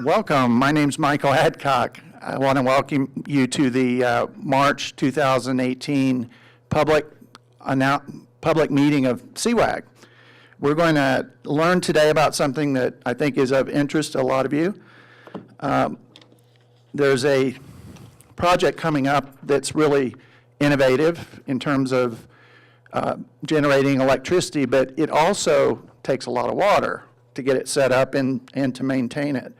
Welcome. My name's Michael Adcock. I want to welcome you to the March 2018 public meeting of CWAG. We're going to learn today about something that I think is of interest to a lot of you. There's a project coming up that's really innovative in terms of generating electricity, but it also takes a lot of water to get it set up and to maintain it.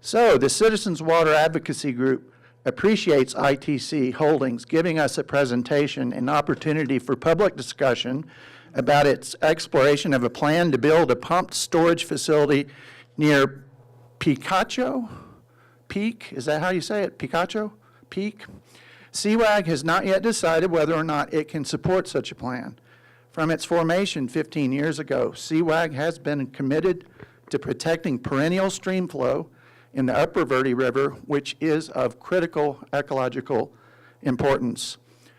So the Citizens Water Advocacy Group appreciates ITC Holdings giving us a presentation and opportunity for public discussion about its exploration of a plan to build a pumped storage facility near Picacho? Peak, is that how you say it? Picacho? Peak? CWAG has not yet decided whether or not it can support such a plan. From its formation 15 years ago, CWAG has been committed to protecting perennial stream flow in the Upper Verde River, which is of critical ecological importance.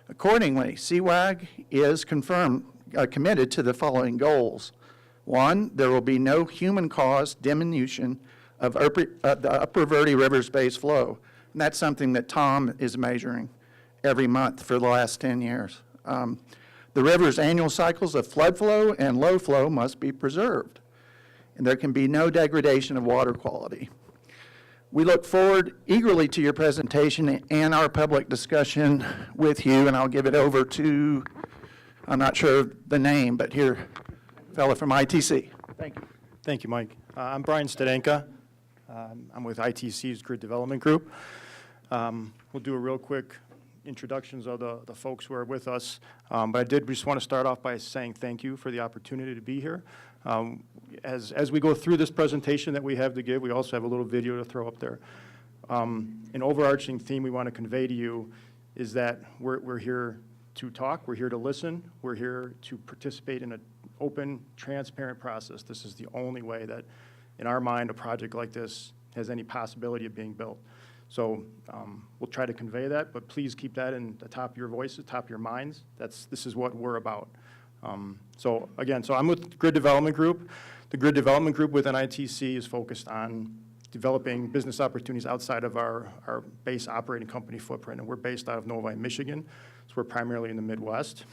Accordingly, CWAG is committed to the following goals. One, there will be no human-caused diminution of the Upper Verde River's base flow. And that's something that Tom is measuring every month for the last 10 years. The river's annual cycles of flood flow and low flow must be preserved. And there can be no degradation of water quality. We look forward eagerly to your presentation and our public discussion with you, and I'll give it over to, I'm not sure the name, but here, fellow from ITC. Thank you. Thank you, Mike. I'm Brian Stadenka. I'm with ITC's Grid Development Group. We'll do a real quick introductions of the folks who are with us, but I did just want to start off by saying thank you for the opportunity to be here. As we go through this presentation that we have to give, we also have a little video to throw up there. An overarching theme we want to convey to you is that we're here to talk, we're here to listen, we're here to participate in an open, transparent process. This is the only way that, in our mind, a project like this has any possibility of being built. So we'll try to convey that, but please keep that in the top of your voices, top of your minds. This is what we're about. So I'm with Grid Development Group. The Grid Development Group within ITC is focused on developing business opportunities outside of our base operating company footprint, and we're based out of Novi, Michigan, so we're primarily in the Midwest.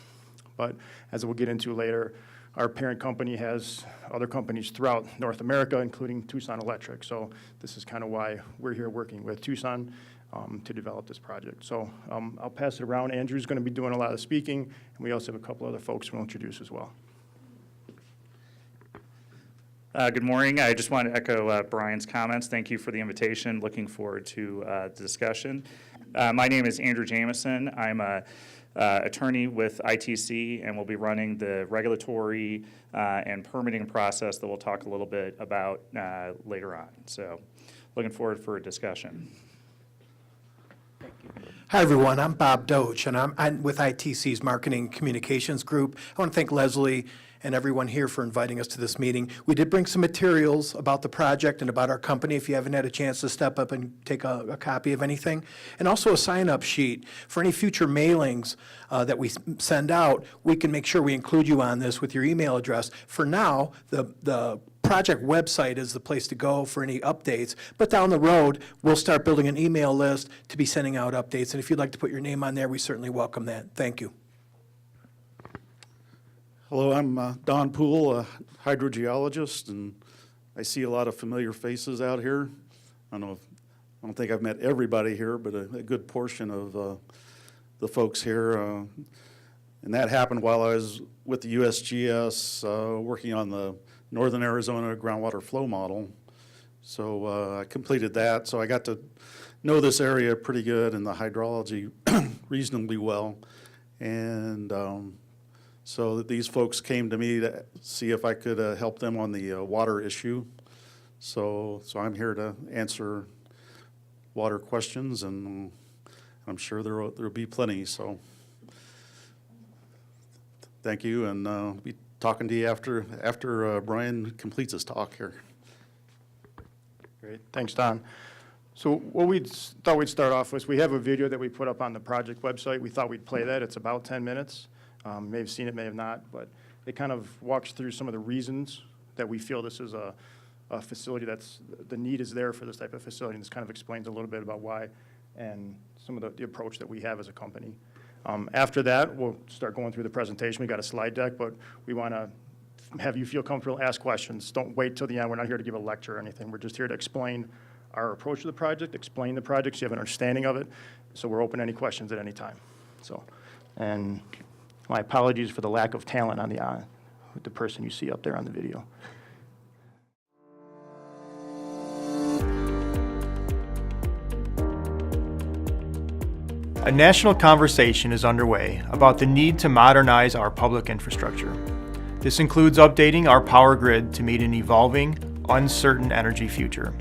But as we'll get into later, our parent company has other companies throughout North America, including Tucson Electric. So this is kind of why we're here working with Tucson to develop this project. So I'll pass it around. Andrew's going to be doing a lot of speaking, and we also have a couple other folks we'll introduce as well. Good morning. I just want to echo Brian's comments. Thank you for the invitation. Looking forward to the discussion. My name is Andrew Jamison. I'm a attorney with ITC, and we'll be running the regulatory and permitting process that we'll talk a little bit about later on. So looking forward for a discussion. Hi, everyone. I'm Bob Doach, and I'm with ITC's Marketing Communications Group. I want to thank Leslie and everyone here for inviting us to this meeting. We did bring some materials about the project and about our company if you haven't had a chance to step up and take a copy of anything. And also a sign-up sheet for any future mailings that we send out. We can make sure we include you on this with your email address. For now, the project website is the place to go for any updates, but down the road, we'll start building an email list to be sending out updates. And if you'd like to put your name on there, we certainly welcome that. Thank you. Hello, I'm Don Poole, a hydrogeologist, and I see a lot of familiar faces out here. I don't think I've met everybody here, but a good portion of the folks here. And that happened while I was with the USGS working on the Northern Arizona groundwater flow model. So I completed that, so I got to know this area pretty good and the hydrology reasonably well. And so these folks came to me to see if I could help them on the water issue. So I'm here to answer water questions, and I'm sure there'll be plenty. So thank you, and I'll be talking to you after Brian completes his talk here. Great, thanks, Don. So what we thought we'd start off with, we have a video that we put up on the project website. We thought we'd play that. It's about 10 minutes. You may have seen it, may have not, but it kind of walks through some of the reasons that we feel this is a a facility the need is there for this type of facility, and this kind of explains a little bit about why and some of the approach that we have as a company. After that, we'll start going through the presentation. We got a slide deck, but we want to have you feel comfortable, ask questions. Don't wait till the end. We're not here to give a lecture or anything. We're just here to explain our approach to the project, explain the project so you have an understanding of it. So we're open to any questions at any time. So, and my apologies for the lack of talent on the person you see up there on the video. A national conversation is underway about the need to modernize our public infrastructure. This includes updating our power grid to meet an evolving, uncertain energy future.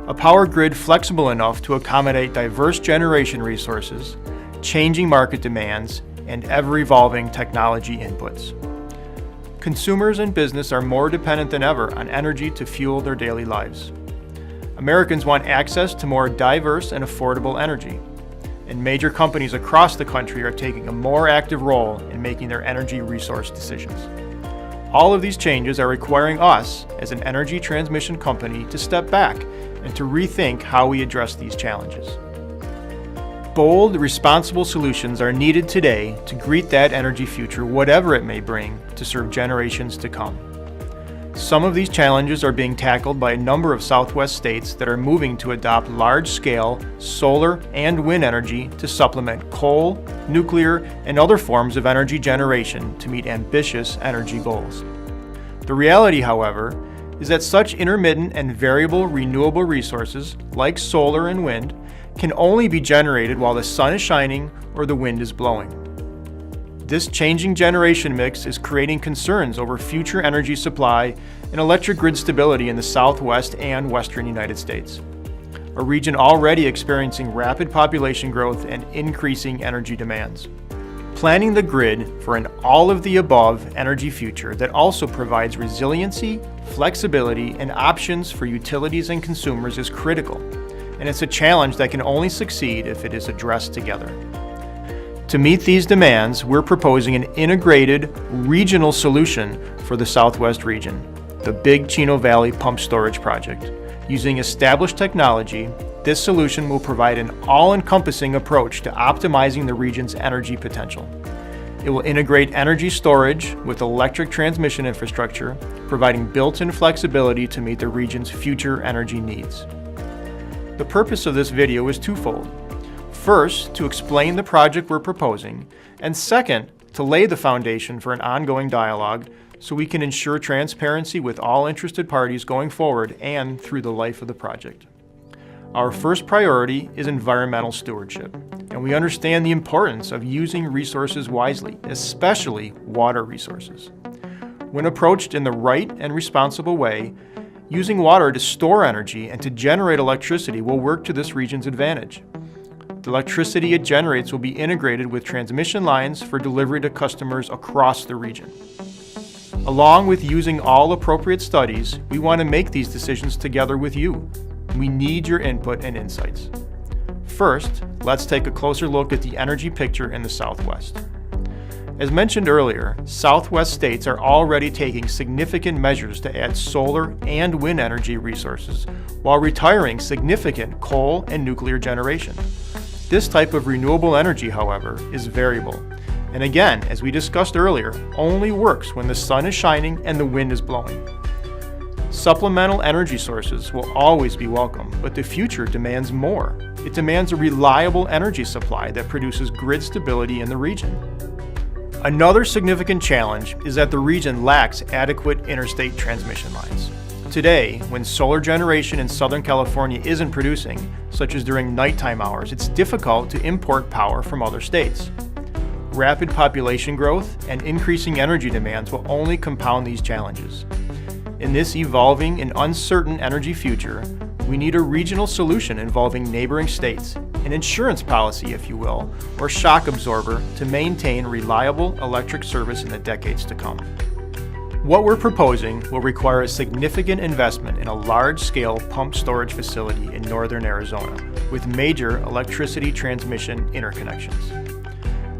A power grid flexible enough to accommodate diverse generation resources, changing market demands, and ever-evolving technology inputs. Consumers and business are more dependent than ever on energy to fuel their daily lives. Americans want access to more diverse and affordable energy, and major companies across the country are taking a more active role in making their energy resource decisions. All of these changes are requiring us, as an energy transmission company, to step back and to rethink how we address these challenges. Bold, responsible solutions are needed today to greet that energy future, whatever it may bring, to serve generations to come. Some of these challenges are being tackled by a number of Southwest states that are moving to adopt large-scale solar and wind energy to supplement coal, nuclear, and other forms of energy generation to meet ambitious energy goals. The reality, however, is that such intermittent and variable renewable resources, like solar and wind, can only be generated while the sun is shining or the wind is blowing. This changing generation mix is creating concerns over future energy supply and electric grid stability in the Southwest and Western United States, a region already experiencing rapid population growth and increasing energy demands. Planning the grid for an all-of-the-above energy future that also provides resiliency, flexibility, and options for utilities and consumers is critical, and it's a challenge that can only succeed if it is addressed together. To meet these demands, we're proposing an integrated, regional solution for the Southwest region, the Big Chino Valley Pump Storage Project. Using established technology, this solution will provide an all-encompassing approach to optimizing the region's energy potential. It will integrate energy storage with electric transmission infrastructure, providing built-in flexibility to meet the region's future energy needs. The purpose of this video is twofold. First, to explain the project we're proposing, and second, to lay the foundation for an ongoing dialogue so we can ensure transparency with all interested parties going forward and through the life of the project. Our first priority is environmental stewardship, and we understand the importance of using resources wisely, especially water resources. When approached in the right and responsible way, using water to store energy and to generate electricity will work to this region's advantage. The electricity it generates will be integrated with transmission lines for delivery to customers across the region. Along with using all appropriate studies, we want to make these decisions together with you. We need your input and insights. First, let's take a closer look at the energy picture in the Southwest. As mentioned earlier, Southwest states are already taking significant measures to add solar and wind energy resources while retiring significant coal and nuclear generation. This type of renewable energy, however, is variable, and again, as we discussed earlier, only works when the sun is shining and the wind is blowing. Supplemental energy sources will always be welcome, but the future demands more. It demands a reliable energy supply that produces grid stability in the region. Another significant challenge is that the region lacks adequate interstate transmission lines. Today, when solar generation in Southern California isn't producing, such as during nighttime hours, it's difficult to import power from other states. Rapid population growth and increasing energy demands will only compound these challenges. In this evolving and uncertain energy future, we need a regional solution involving neighboring states, an insurance policy, if you will, or shock absorber to maintain reliable electric service in the decades to come. What we're proposing will require a significant investment in a large-scale pump storage facility in northern Arizona with major electricity transmission interconnections.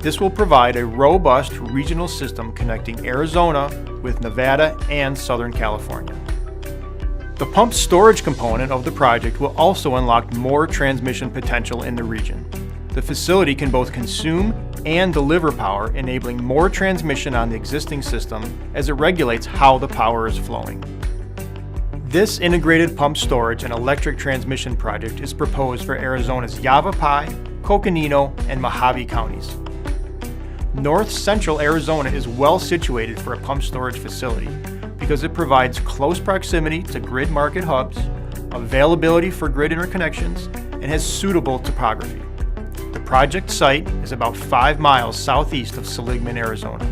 This will provide a robust regional system connecting Arizona with Nevada and Southern California. The The pump storage component of the project will also unlock more transmission potential in the region. The facility can both consume and deliver power, enabling more transmission on the existing system as it regulates how the power is flowing. This integrated pump storage and electric transmission project is proposed for Arizona's Yavapai, Coconino, and Mojave counties. North Central Arizona is well situated for a pump storage facility because it provides close proximity to grid market hubs, availability for grid interconnections, and has suitable topography. The project site is about 5 miles southeast of Seligman, Arizona.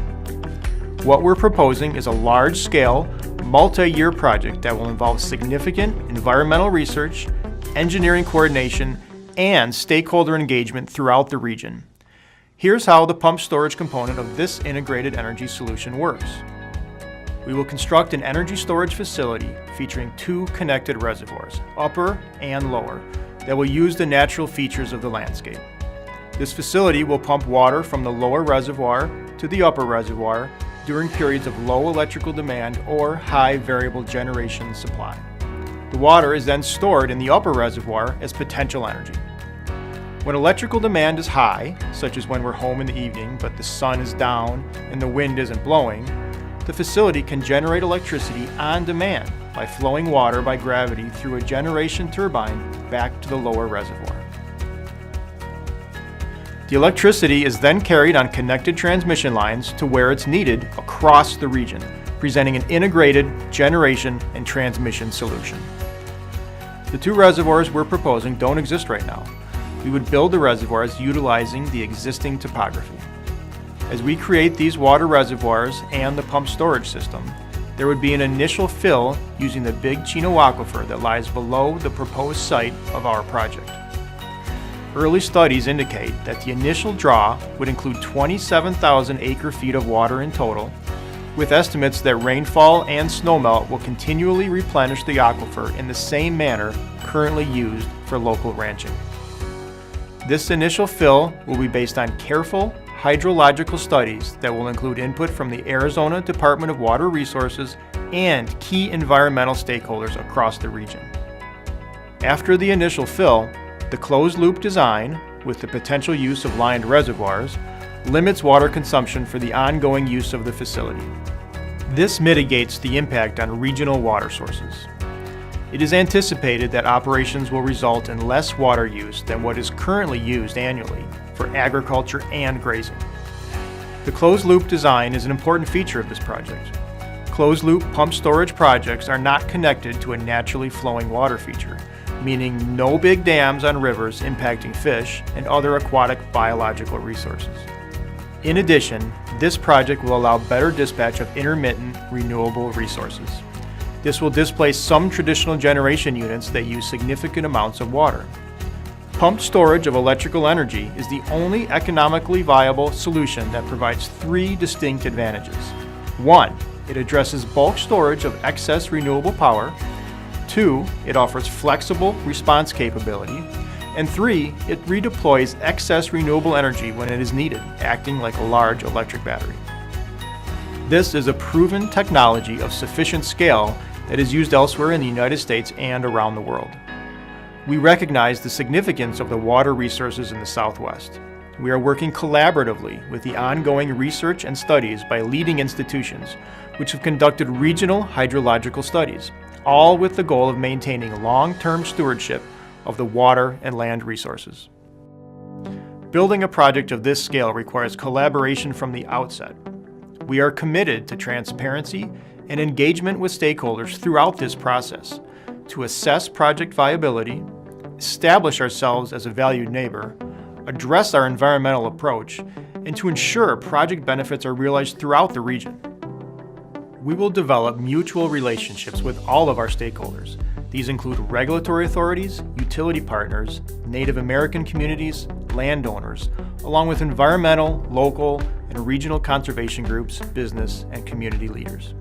What we're proposing is a large-scale, multi-year project that will involve significant environmental research, engineering coordination, and stakeholder engagement throughout the region. Here's how the pump storage component of this integrated energy solution works. We will construct an energy storage facility featuring 2 connected reservoirs, upper and lower, that will use the natural features of the landscape. This facility will pump water from the lower reservoir to the upper reservoir during periods of low electrical demand or high variable generation supply. The water is then stored in the upper reservoir as potential energy. When electrical demand is high, such as when we're home in the evening but the sun is down and the wind isn't blowing, the facility can generate electricity on demand by flowing water by gravity through a generation turbine back to the lower reservoir. The electricity is then carried on connected transmission lines to where it's needed across the region, presenting an integrated generation and transmission solution. The 2 reservoirs we're proposing don't exist right now. We would build the reservoirs utilizing the existing topography. As we create these water reservoirs and the pump storage system, there would be an initial fill using the Big Chino aquifer that lies below the proposed site of our project. Early studies indicate that the initial draw would include 27,000 acre-feet of water in total, with estimates that rainfall and snowmelt will continually replenish the aquifer in the same manner currently used for local ranching. This initial fill will be based on careful hydrological studies that will include input from the Arizona Department of Water Resources and key environmental stakeholders across the region. After the initial fill, the closed-loop design, with the potential use of lined reservoirs, limits water consumption for the ongoing use of the facility. This mitigates the impact on regional water sources. It is anticipated that operations will result in less water use than what is currently used annually for agriculture and grazing. The closed-loop design is an important feature of this project. Closed-loop pump storage projects are not connected to a naturally flowing water feature, meaning no big dams on rivers impacting fish and other aquatic biological resources. In addition, this project will allow better dispatch of intermittent renewable resources. This will displace some traditional generation units that use significant amounts of water. Pumped storage of electrical energy is the only economically viable solution that provides 3 distinct advantages. 1, it addresses bulk storage of excess renewable power. 2, it offers flexible response capability. And 3, it redeploys excess renewable energy when it is needed, acting like a large electric battery. This is a proven technology of sufficient scale that is used elsewhere in the United States and around the world. We recognize the significance of the water resources in the Southwest. We are working collaboratively with the ongoing research and studies by leading institutions, which have conducted regional hydrological studies, all with the goal of maintaining long-term stewardship of the water and land resources. Building a project of this scale requires collaboration from the outset. We are committed to transparency and engagement with stakeholders throughout this process to assess project viability, establish ourselves as a valued neighbor, address our environmental approach, and to ensure project benefits are realized throughout the region. We will develop mutual relationships with all of our stakeholders. These include regulatory authorities, utility partners, Native American communities, landowners, along with environmental, local, and regional conservation groups, business, and community leaders.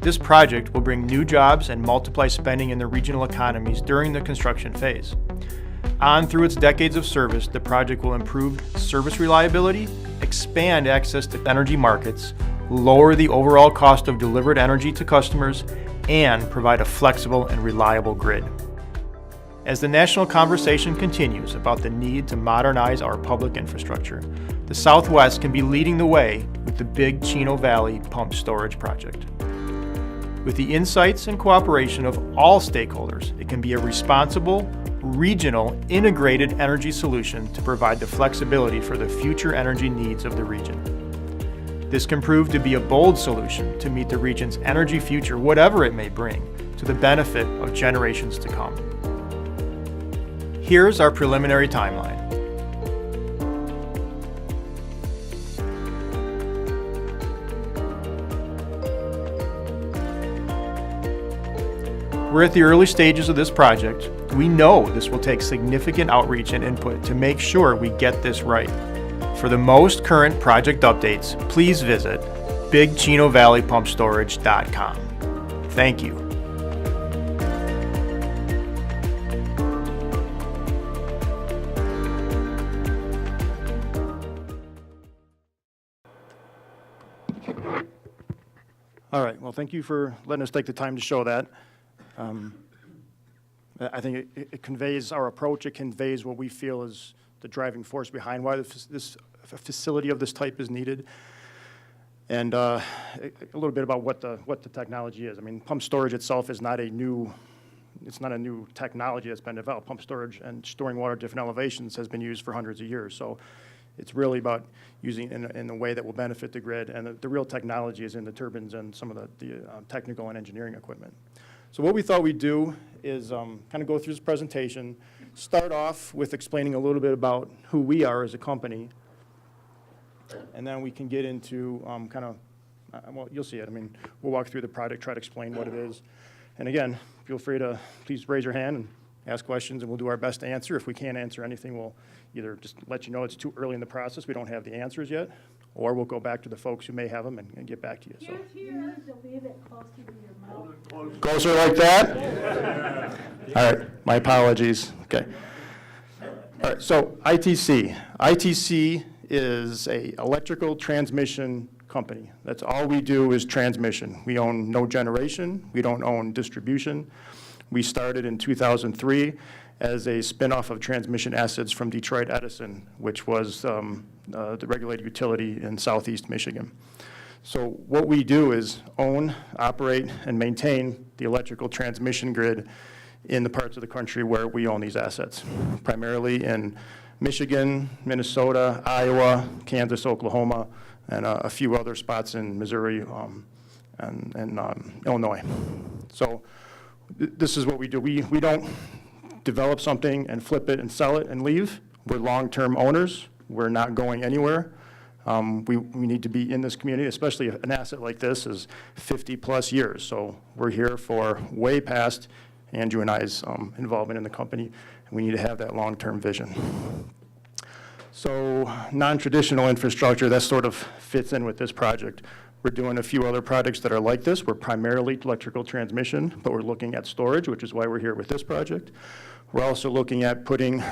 This project will bring new jobs and multiply spending in the regional economies during the construction phase. On through its decades of service, the project will improve service reliability, expand access to energy markets, lower the overall cost of delivered energy to customers, and provide a flexible and reliable grid. As the national conversation continues about the need to modernize our public infrastructure, the Southwest can be leading the way with the Big Chino Valley Pump Storage Project. With the insights and cooperation of all stakeholders, it can be a responsible, regional, integrated energy solution to provide the flexibility for the future energy needs of the region. This can prove to be a bold solution to meet the region's energy future, whatever it may bring, to the benefit of generations to come. Here's our preliminary timeline. We're at the early stages of this project. We know this will take significant outreach and input to make sure we get this right. For the most current project updates, please visit bigchinovalleypumpstorage.com. Thank you. All right, well, thank you for letting us take the time to show that. I think it conveys our approach, it conveys what we feel is the driving force behind why this facility of this type is needed. And a little bit about what the technology is. I mean, pump storage itself is not a new technology that's been developed. Pump storage and storing water at different elevations has been used for hundreds of years. So it's really about using it in a way that will benefit the grid, and the real technology is in the turbines and some of the technical and engineering equipment. So what we thought we'd do is kind of go through this presentation, start off with explaining a little bit about who we are as a company, and then we can get into well, you'll see it. I mean, we'll walk through the project, try to explain what it is. And again, feel free to please raise your hand and ask questions, and we'll do our best to answer. If we can't answer anything, we'll either just let you know it's too early in the process, we don't have the answers yet, or we'll go back to the folks who may have them and get back to you. So. You need to leave it closer to your mouth. Closer like that? All right, my apologies. Okay. All right, so ITC. ITC is a electrical transmission company. That's all we do is transmission. We own no generation. We don't own distribution. We started in 2003 as a spinoff of transmission assets from Detroit Edison, which was the regulated utility in southeast Michigan. So what we do is own, operate, and maintain the electrical transmission grid in the parts of the country where we own these assets, primarily in Michigan, Minnesota, Iowa, Kansas, Oklahoma, and a few other spots in Missouri and Illinois. So this is what we do. We don't develop something and flip it and sell it and leave. We're long-term owners. We're not going anywhere. We need to be in this community, especially an asset like this is 50-plus years. So we're here for way past Andrew and I's involvement in the company, and we need to have that long-term vision. So non-traditional infrastructure, that sort of fits in with this project. We're doing a few other projects that are like this. We're primarily electrical transmission, but we're looking at storage, which is why we're here with this project. We're also looking at putting,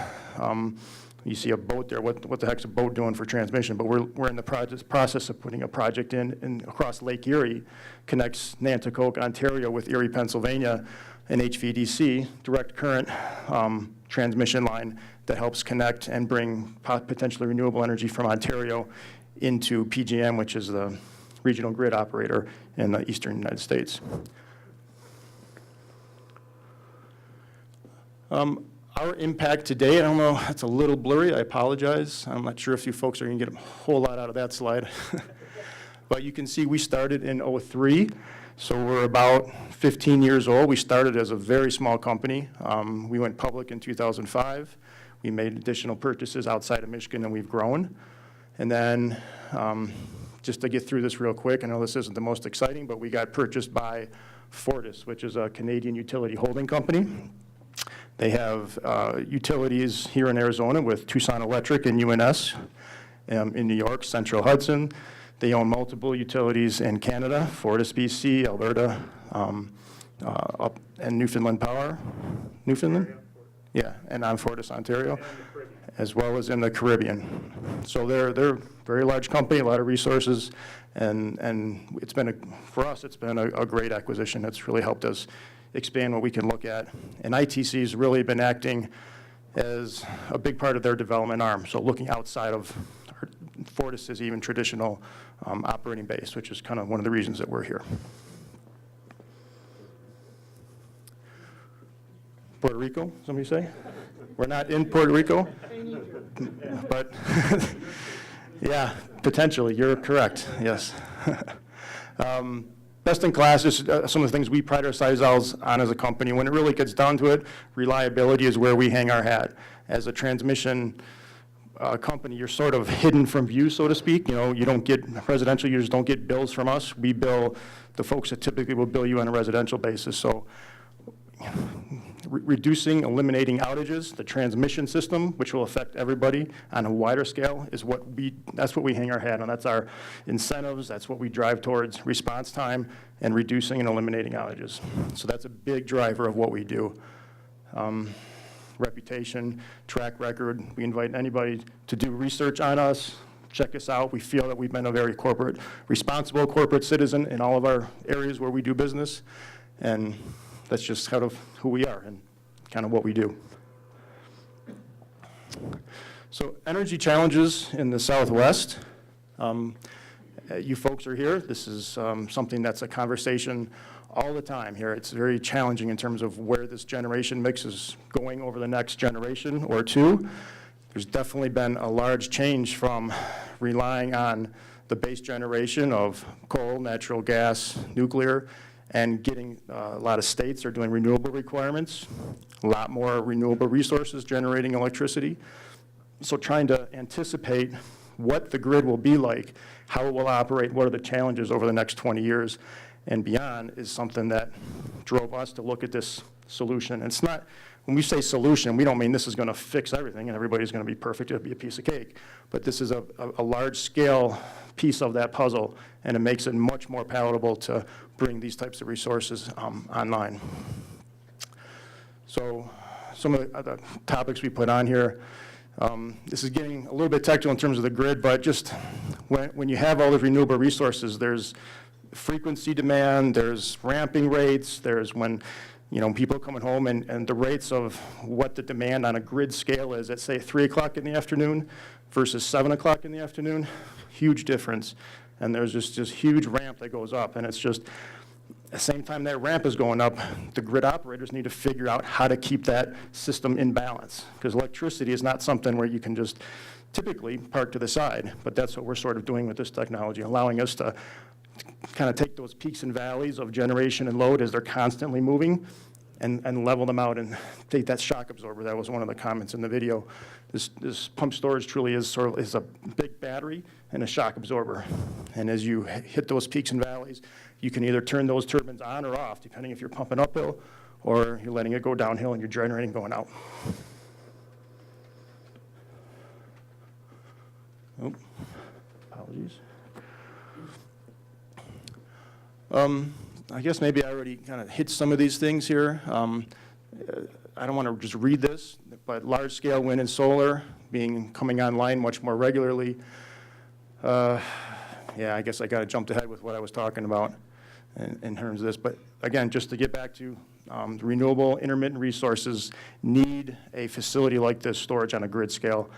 you see a boat there. What the heck's a boat doing for transmission? But we're in the process of putting a project in across Lake Erie, connects Nanticoke, Ontario with Erie, Pennsylvania, an HVDC, direct current transmission line that helps connect and bring potentially renewable energy from Ontario into PJM, which is the regional grid operator in the eastern United States. Our impact today, I don't know, it's a little blurry, I apologize. I'm not sure if you folks are going to get a whole lot out of that slide. But you can see we started in '03, so we're about 15 years old. We started as a very small company. We went public in 2005. We made additional purchases outside of Michigan, and we've grown. And then, just to get through this real quick, I know this isn't the most exciting, but we got purchased by Fortis, which is a Canadian utility holding company. They have utilities here in Arizona with Tucson Electric and UNS, in New York, Central Hudson. They own multiple utilities in Canada, Fortis BC, Alberta, and Newfoundland Power. Newfoundland? Yeah, and on Fortis, Ontario. as well as in the Caribbean. So they're a very large company, a lot of resources, and it's been, for us, it's been a great acquisition. It's really helped us expand what we can look at. And ITC's really been acting as a big part of their development arm, so looking outside of Fortis's even traditional operating base, which is kind of one of the reasons that we're here. Puerto Rico, somebody say? We're not in Puerto Rico, but yeah, potentially, you're correct, yes. Best in class is some of the things we pride ourselves on as a company. When it really gets down to it, reliability is where we hang our hat. As a transmission company, you're sort of hidden from view, so to speak. You know, you don't get, residential users don't get bills from us. We bill the folks that typically will bill you on a residential basis. So reducing, eliminating outages, the transmission system, which will affect everybody on a wider scale, is that's what we hang our hat on. That's our incentives. That's what we drive towards, response time and reducing and eliminating outages. So that's a big driver of what we do. Reputation, track record. We invite anybody to do research on us, check us out. We feel that we've been a very responsible corporate citizen in all of our areas where we do business. And that's just kind of who we are and kind of what we do. So energy challenges in the Southwest. You folks are here. This is something that's a conversation all the time here. It's very challenging in terms of where this generation mix is going over the next generation or two. There's definitely been a large change from relying on the base generation of coal, natural gas, nuclear, and getting a lot of states are doing renewable requirements, a lot more renewable resources generating electricity. So trying to anticipate what the grid will be like, how it will operate, what are the challenges over the next 20 years and beyond is something that drove us to look at this solution. And it's not, when we say solution, we don't mean this is going to fix everything and everybody's going to be perfect, it'll be a piece of cake. But this is a large scale piece of that puzzle, and it makes it much more palatable to bring these types of resources online. So some of the topics we put on here, this is getting a little bit technical in terms of the grid, but just when you have all the renewable resources, there's frequency demand, there's ramping rates, there's when people are coming home and the rates of what the demand on a grid scale is at, say, 3 o'clock in the afternoon versus 7 o'clock in the afternoon, huge difference. And there's just this huge ramp that goes up. And it's just, at the same time that ramp is going up, the grid operators need to figure out how to keep that system in balance. Because electricity is not something where you can just typically park to the side. But that's what we're sort of doing with this technology, allowing us to kind of take those peaks and valleys of generation and load as they're constantly moving and level them out and take that shock absorber. That was one of the comments in the video. This pump storage truly is a big battery and a shock absorber. And as you hit those peaks and valleys, you can either turn those turbines on or off, depending if you're pumping uphill or you're letting it go downhill and you're generating going out. Oh, apologies. I guess maybe I already kind of hit some of these things here. I don't want to just read this, but large-scale wind and solar coming online much more regularly. Yeah, I guess I got to jump ahead with what I was talking about in terms of this. But again, just to get back to the renewable intermittent resources need a facility like this, storage on a grid scale.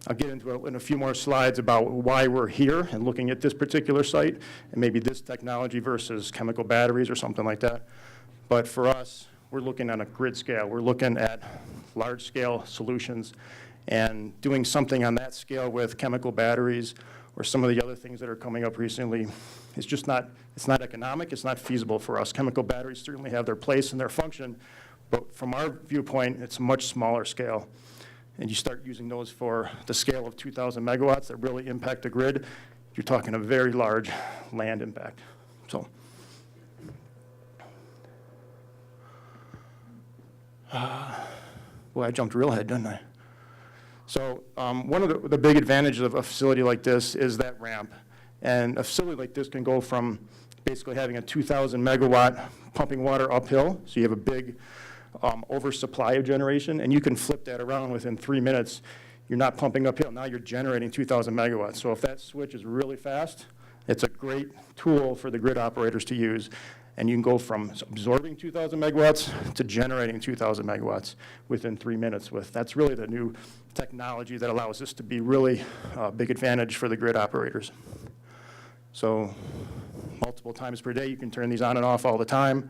I'll get into it in a few more slides about why we're here and looking at this particular site and maybe this technology versus chemical batteries or something like that. But for us, we're looking on a grid scale. We're looking at large-scale solutions and doing something on that scale with chemical batteries or some of the other things that are coming up recently. It's just not, it's not economic, it's not feasible for us. Chemical batteries certainly have their place and their function, but from our viewpoint, it's a much smaller scale. And you start using those for the scale of 2,000 megawatts that really impact the grid, you're talking a very large land impact. So, boy, I jumped real ahead, didn't I? So one of the big advantages of a facility like this is that ramp. And a facility like this can go from basically having a 2,000 megawatt pumping water uphill, so you have a big oversupply of generation, and you can flip that around within 3 minutes. You're not pumping uphill. Now you're generating 2,000 megawatts. So if that switch is really fast, it's a great tool for the grid operators to use. And you can go from absorbing 2,000 megawatts to generating 2,000 megawatts within 3 minutes. That's really the new technology that allows this to be really a big advantage for the grid operators. So multiple times per day, you can turn these on and off all the time.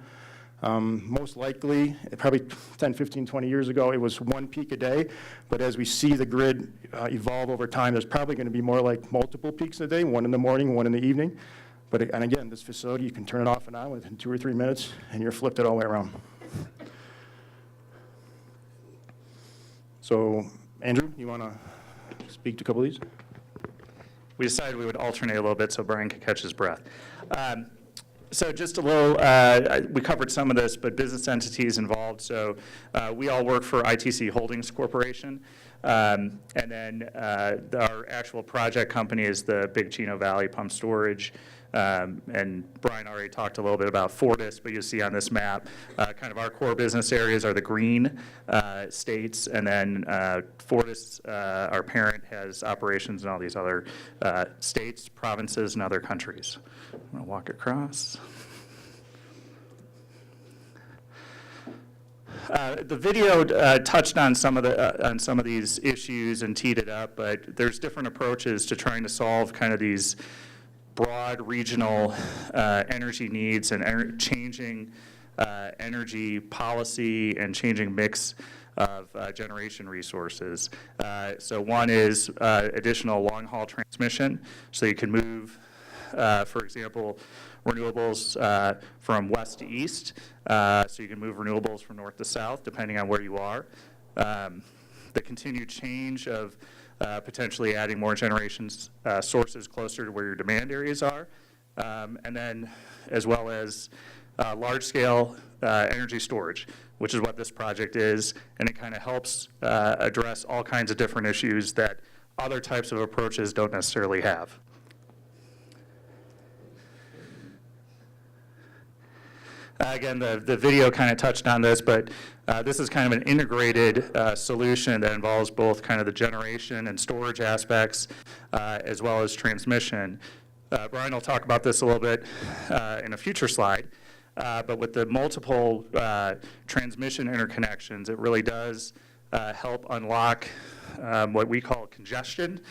Most likely, probably 10, 15, 20 years ago, it was 1 peak a day. But as we see the grid evolve over time, there's probably going to be more like multiple peaks a day, 1 in the morning, 1 in the evening. And again, this facility, you can turn it off and on within 2 or 3 minutes, and you're flipped it all the way around. So, Andrew, you want to speak to a couple of these? We decided we would alternate a little bit so Brian could catch his breath. So just a little, we covered some of this, but business entities involved. So we all work for ITC Holdings Corporation. And then our actual project company is the Big Chino Valley Pump Storage. And Brian already talked a little bit about Fortis, but you'll see on this map, kind of our core business areas are the green states, and then Fortis, our parent, has operations in all these other states, provinces, and other countries. I'm going to walk across. The video touched on some of these issues and teed it up, but there's different approaches to trying to solve kind of these broad regional energy needs and changing energy policy and changing mix of generation resources. So one is additional long-haul transmission, so you can move, for example, renewables from west to east, so you can move renewables from north to south, depending on where you are. The continued change of potentially adding more generations sources closer to where your demand areas are, and then as well as large-scale energy storage, which is what this project is, and it kind of helps address all kinds of different issues that other types of approaches don't necessarily have. Again, the video kind of touched on this, but this is kind of an integrated solution that involves both kind of the generation and storage aspects as well as transmission. Brian will talk about this a little bit in a future slide, but with the multiple transmission interconnections, it really does help unlock what we call congestion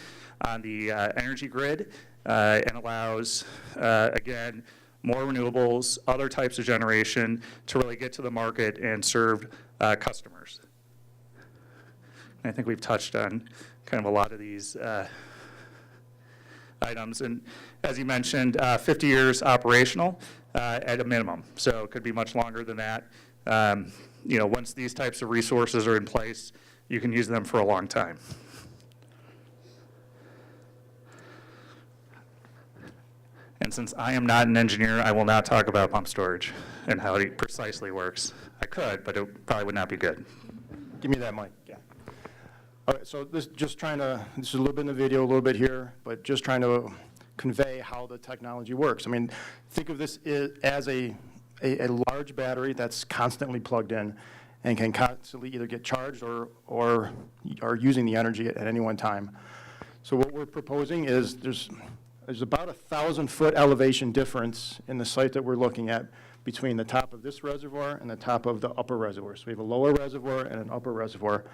on the energy grid and allows, again, more renewables, other types of generation to really get to the market and serve customers. And I think we've touched on kind of a lot of these items. And as you mentioned, 50 years operational at a minimum. So it could be much longer than that. Once these types of resources are in place, you can use them for a long time. And since I am not an engineer, I will not talk about pump storage and how it precisely works. I could, but it probably would not be good. Give me that mic, yeah. All right, so this is a little bit in the video, a little bit here, but just trying to convey how the technology works. I mean, think of this as a large battery that's constantly plugged in and can constantly either get charged or are using the energy at any one time. So what we're proposing is there's about 1,000-foot elevation difference in the site that we're looking at between the top of this reservoir and the top of the upper reservoir. So we have a lower reservoir and an upper reservoir.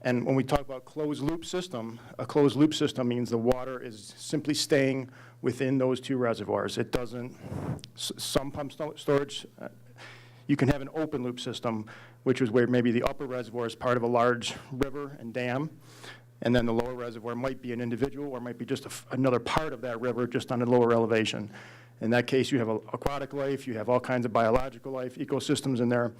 And when we talk about closed-loop system, a closed-loop system means the water is simply staying within those two reservoirs. It doesn't, some pump storage, you can have an open-loop system, which is where maybe the upper reservoir is part of a large river and dam, and then the lower reservoir might be an individual or might be just another part of that river just on a lower elevation. In that case, you have aquatic life, you have all kinds of biological life, ecosystems in there.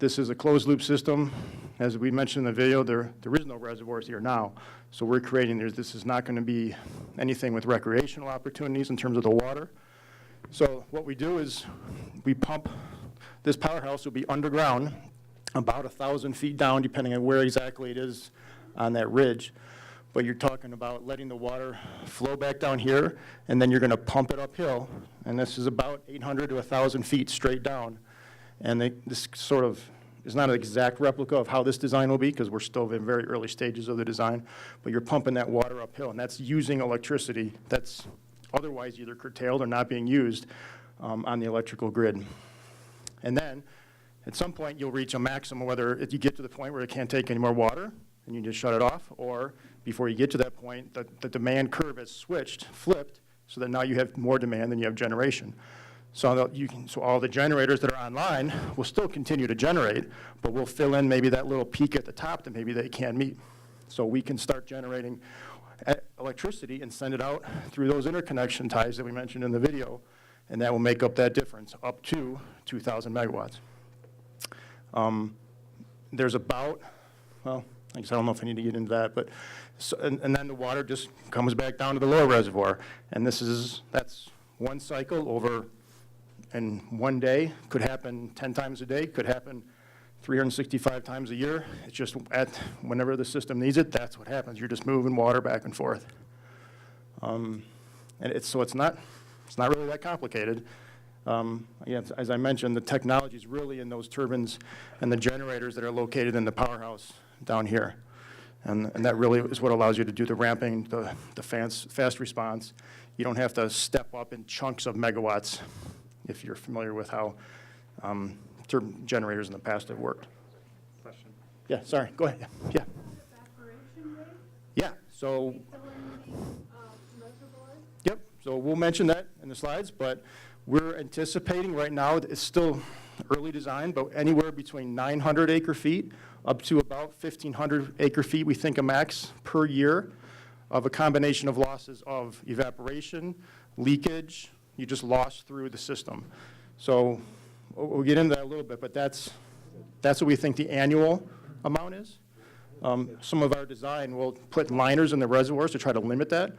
This is a closed-loop system. As we mentioned in the video, there is no reservoirs here now. So we're creating, this is not going to be anything with recreational opportunities in terms of the water. So what we do is we pump, this powerhouse will be underground, about 1,000 feet down, depending on where exactly it is on that ridge. But you're talking about letting the water flow back down here, and then you're going to pump it uphill. And this is about 800 to 1,000 feet straight down. And this sort of is not an exact replica of how this design will be, because we're still in very early stages of the design, but you're pumping that water uphill, and that's using electricity that's otherwise either curtailed or not being used on the electrical grid. And then, at some point, you'll reach a maximum, whether if you get to the point where it can't take any more water, and you just shut it off, or before you get to that point, the demand curve has flipped, so that now you have more demand than you have generation. So so all the generators that are online will still continue to generate, but we'll fill in maybe that little peak at the top that maybe they can't meet. So we can start generating electricity and send it out through those interconnection ties that we mentioned in the video, and that will make up that difference, up to 2,000 megawatts. There's about, well, I guess I don't know if I need to get into that, but, and then the water just comes back down to the lower reservoir, and that's one cycle over, and one day, could happen 10 times a day, could happen 365 times a year. It's just whenever the system needs it, that's what happens. You're just moving water back and forth. And it's not really that complicated. Again, as I mentioned, the technology is really in those turbines and the generators that are located in the powerhouse down here. And that really is what allows you to do the ramping, the fast response. You don't have to step up in chunks of megawatts, if you're familiar with how generators in the past have worked. Question? Yeah, sorry, go ahead. Yeah. Evaporation rate, Yeah, so, salinity, reservoirs? yep, so we'll mention that in the slides, but we're anticipating right now, it's still early design, but anywhere between 900 acre feet up to about 1,500 acre feet, we think a max per year of a combination of losses of evaporation, leakage, you just lost through the system. So we'll get into that a little bit, but that's what we think the annual amount is. Some of our design will put liners in the reservoirs to try to limit that.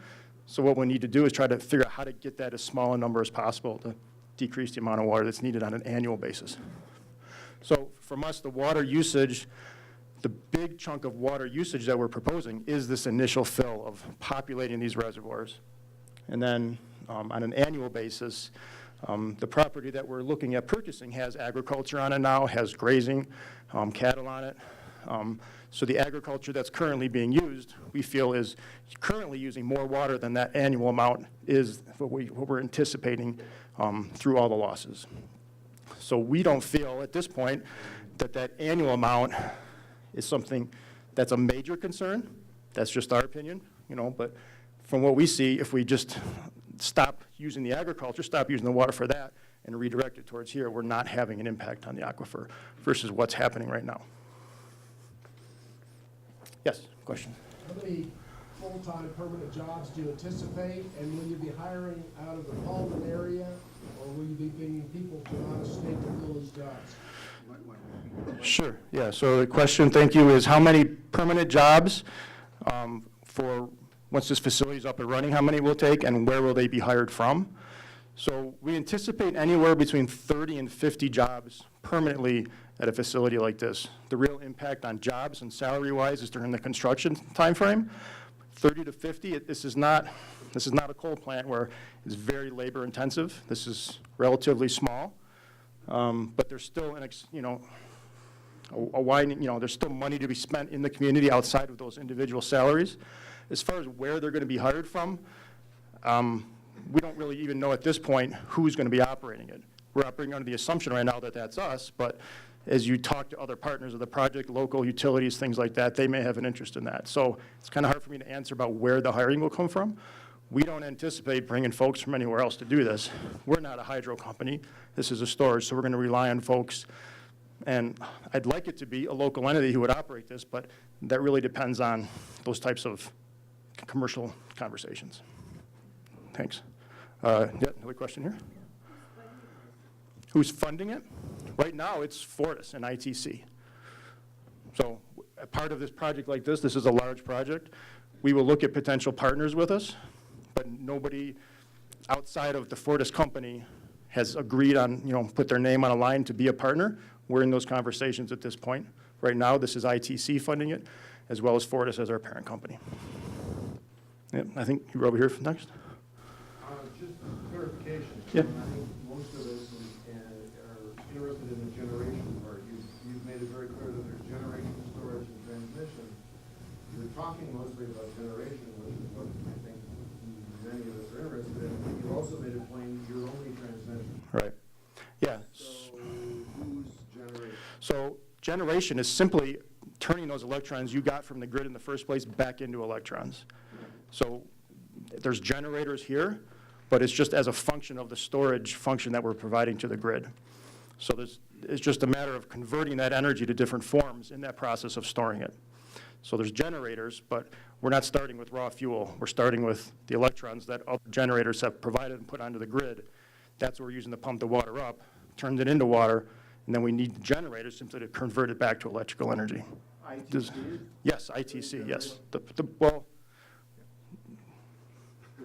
So what we need to do is try to figure out how to get that as small a number as possible to decrease the amount of water that's needed on an annual basis. So from us, the water usage, the big chunk of water usage that we're proposing is this initial fill of populating these reservoirs. And then on an annual basis, the property that we're looking at purchasing has agriculture on it now, has grazing, cattle on it. So the agriculture that's currently being used, we feel is currently using more water than that annual amount is what we're anticipating through all the losses. So we don't feel at this point that annual amount is something that's a major concern. That's just our opinion, but from what we see, if we just stop using the agriculture, stop using the water for that, and redirect it towards here, we're not having an impact on the aquifer versus what's happening right now. Yes, question? How many full-time permanent jobs do you anticipate, and will you be hiring out of the Pullman area, or will you be bringing people from out of state to fill those jobs? Sure, yeah, so the question, thank you, is how many permanent jobs for, once this facility is up and running, how many will take, and where will they be hired from? So we anticipate anywhere between 30 and 50 jobs permanently at a facility like this. The real impact on jobs and salary-wise is during the construction timeframe. 30 to 50, this is not a coal plant where it's very labor-intensive. This is relatively small, but there's still there's still money to be spent in the community outside of those individual salaries. As far as where they're going to be hired from, we don't really even know at this point who's going to be operating it. We're operating under the assumption right now that that's us, but as you talk to other partners of the project, local utilities, things like that, they may have an interest in that. So it's kind of hard for me to answer about where the hiring will come from. We don't anticipate bringing folks from anywhere else to do this. We're not a hydro company. This is a storage, so we're going to rely on folks. And I'd like it to be a local entity who would operate this, but that really depends on those types of commercial conversations. Thanks. Yeah, another question here? Who's funding it? Right now, it's Fortis and ITC. So a part of this project like this is a large project. We will look at potential partners with us, but nobody outside of the Fortis company has agreed on, put their name on a line to be a partner. We're in those conversations at this point. Right now, this is ITC funding it, as well as Fortis as our parent company. Yep, I think you're over here next. Just clarification. Yeah. I think most of us are interested in the generation part. You've made it very talking mostly about generation, which is what I think many of us are interested in. You also made it plain you're only transmission. Right. Yeah. So who's generating? So generation is simply turning those electrons you got from the grid in the first place back into electrons. So there's generators here, but it's just as a function of the storage function that we're providing to the grid. So it's just a matter of converting that energy to different forms in that process of storing it. So there's generators, but we're not starting with raw fuel. We're starting with the electrons that other generators have provided and put onto the grid. That's what we're using to pump the water up, turns it into water, and then we need the generators simply to convert it back to electrical energy. ITC? Yes, ITC, yes. Well,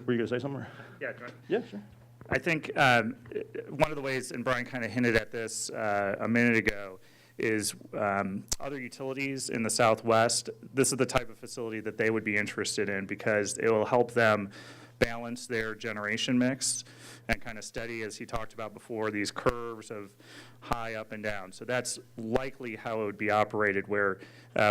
were you going to say something? Yeah, Yeah, sure. I think one of the ways, and Brian kind of hinted at this a minute ago, is other utilities in the Southwest. This is the type of facility that they would be interested in because it will help them balance their generation mix and kind of steady, as he talked about before, these curves of high up and down. So that's likely how it would be operated, where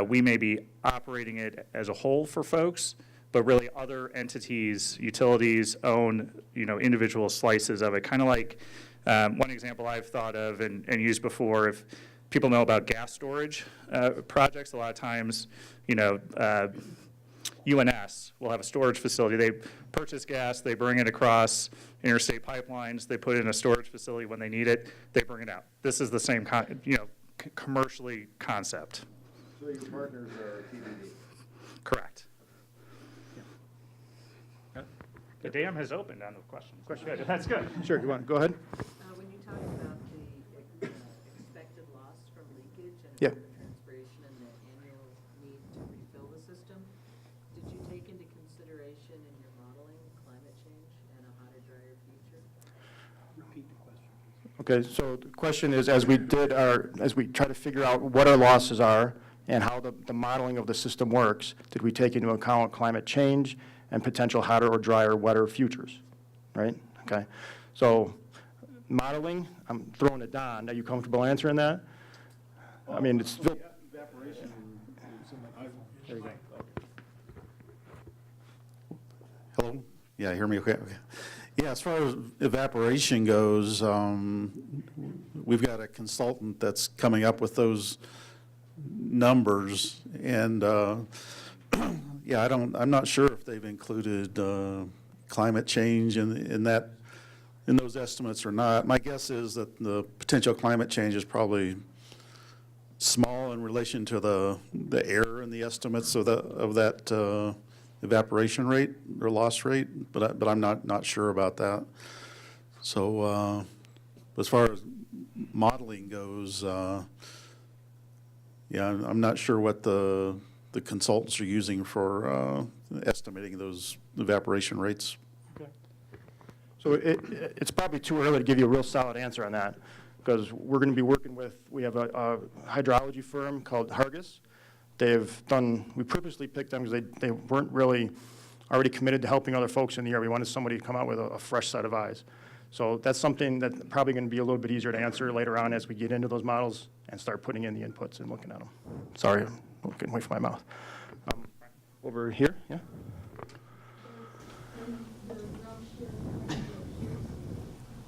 we may be operating it as a whole for folks, but really other entities, utilities own, individual slices of it. Kind of like one example I've thought of and used before, if people know about gas storage projects, a lot of times, UNS will have a storage facility. They purchase gas, they bring it across interstate pipelines, they put it in a storage facility. When they need it, they bring it out. This is the same commercially concept. So your partners are TBD? Correct. The dam has opened on the question. Good. That's good. Sure, you want to go ahead? When you talked about the expected loss from leakage and Yeah. water transpiration and the annual need to refill the system, did you take into consideration in your modeling climate change and a hotter, drier future? Okay, so the question is, as we try to figure out what our losses are and how the modeling of the system works, did we take into account climate change and potential hotter or drier, wetter futures, right? Okay, so modeling, I'm throwing it Don. Are you comfortable answering that? I mean, it's still. Evaporation. There you go. Hello? Yeah, hear me okay? Okay. Yeah, as far as evaporation goes, we've got a consultant that's coming up with those numbers, and yeah, I'm not sure if they've included climate change in those estimates or not. My guess is that the potential climate change is probably small in relation to the error in the estimates of that evaporation rate or loss rate, but I'm not sure about that. So as far as modeling goes, yeah, I'm not sure what the consultants are using for estimating those evaporation rates. So it's probably too early to give you a real solid answer on that, because we're going to be working with, we have a hydrology firm called Hargis. We purposely picked them because they weren't really already committed to helping other folks in the area. We wanted somebody to come out with a fresh set of eyes. So that's something that's probably going to be a little bit easier to answer later on as we get into those models and start putting in the inputs and looking at them. Sorry, I'm getting away from my mouth. Over here, yeah?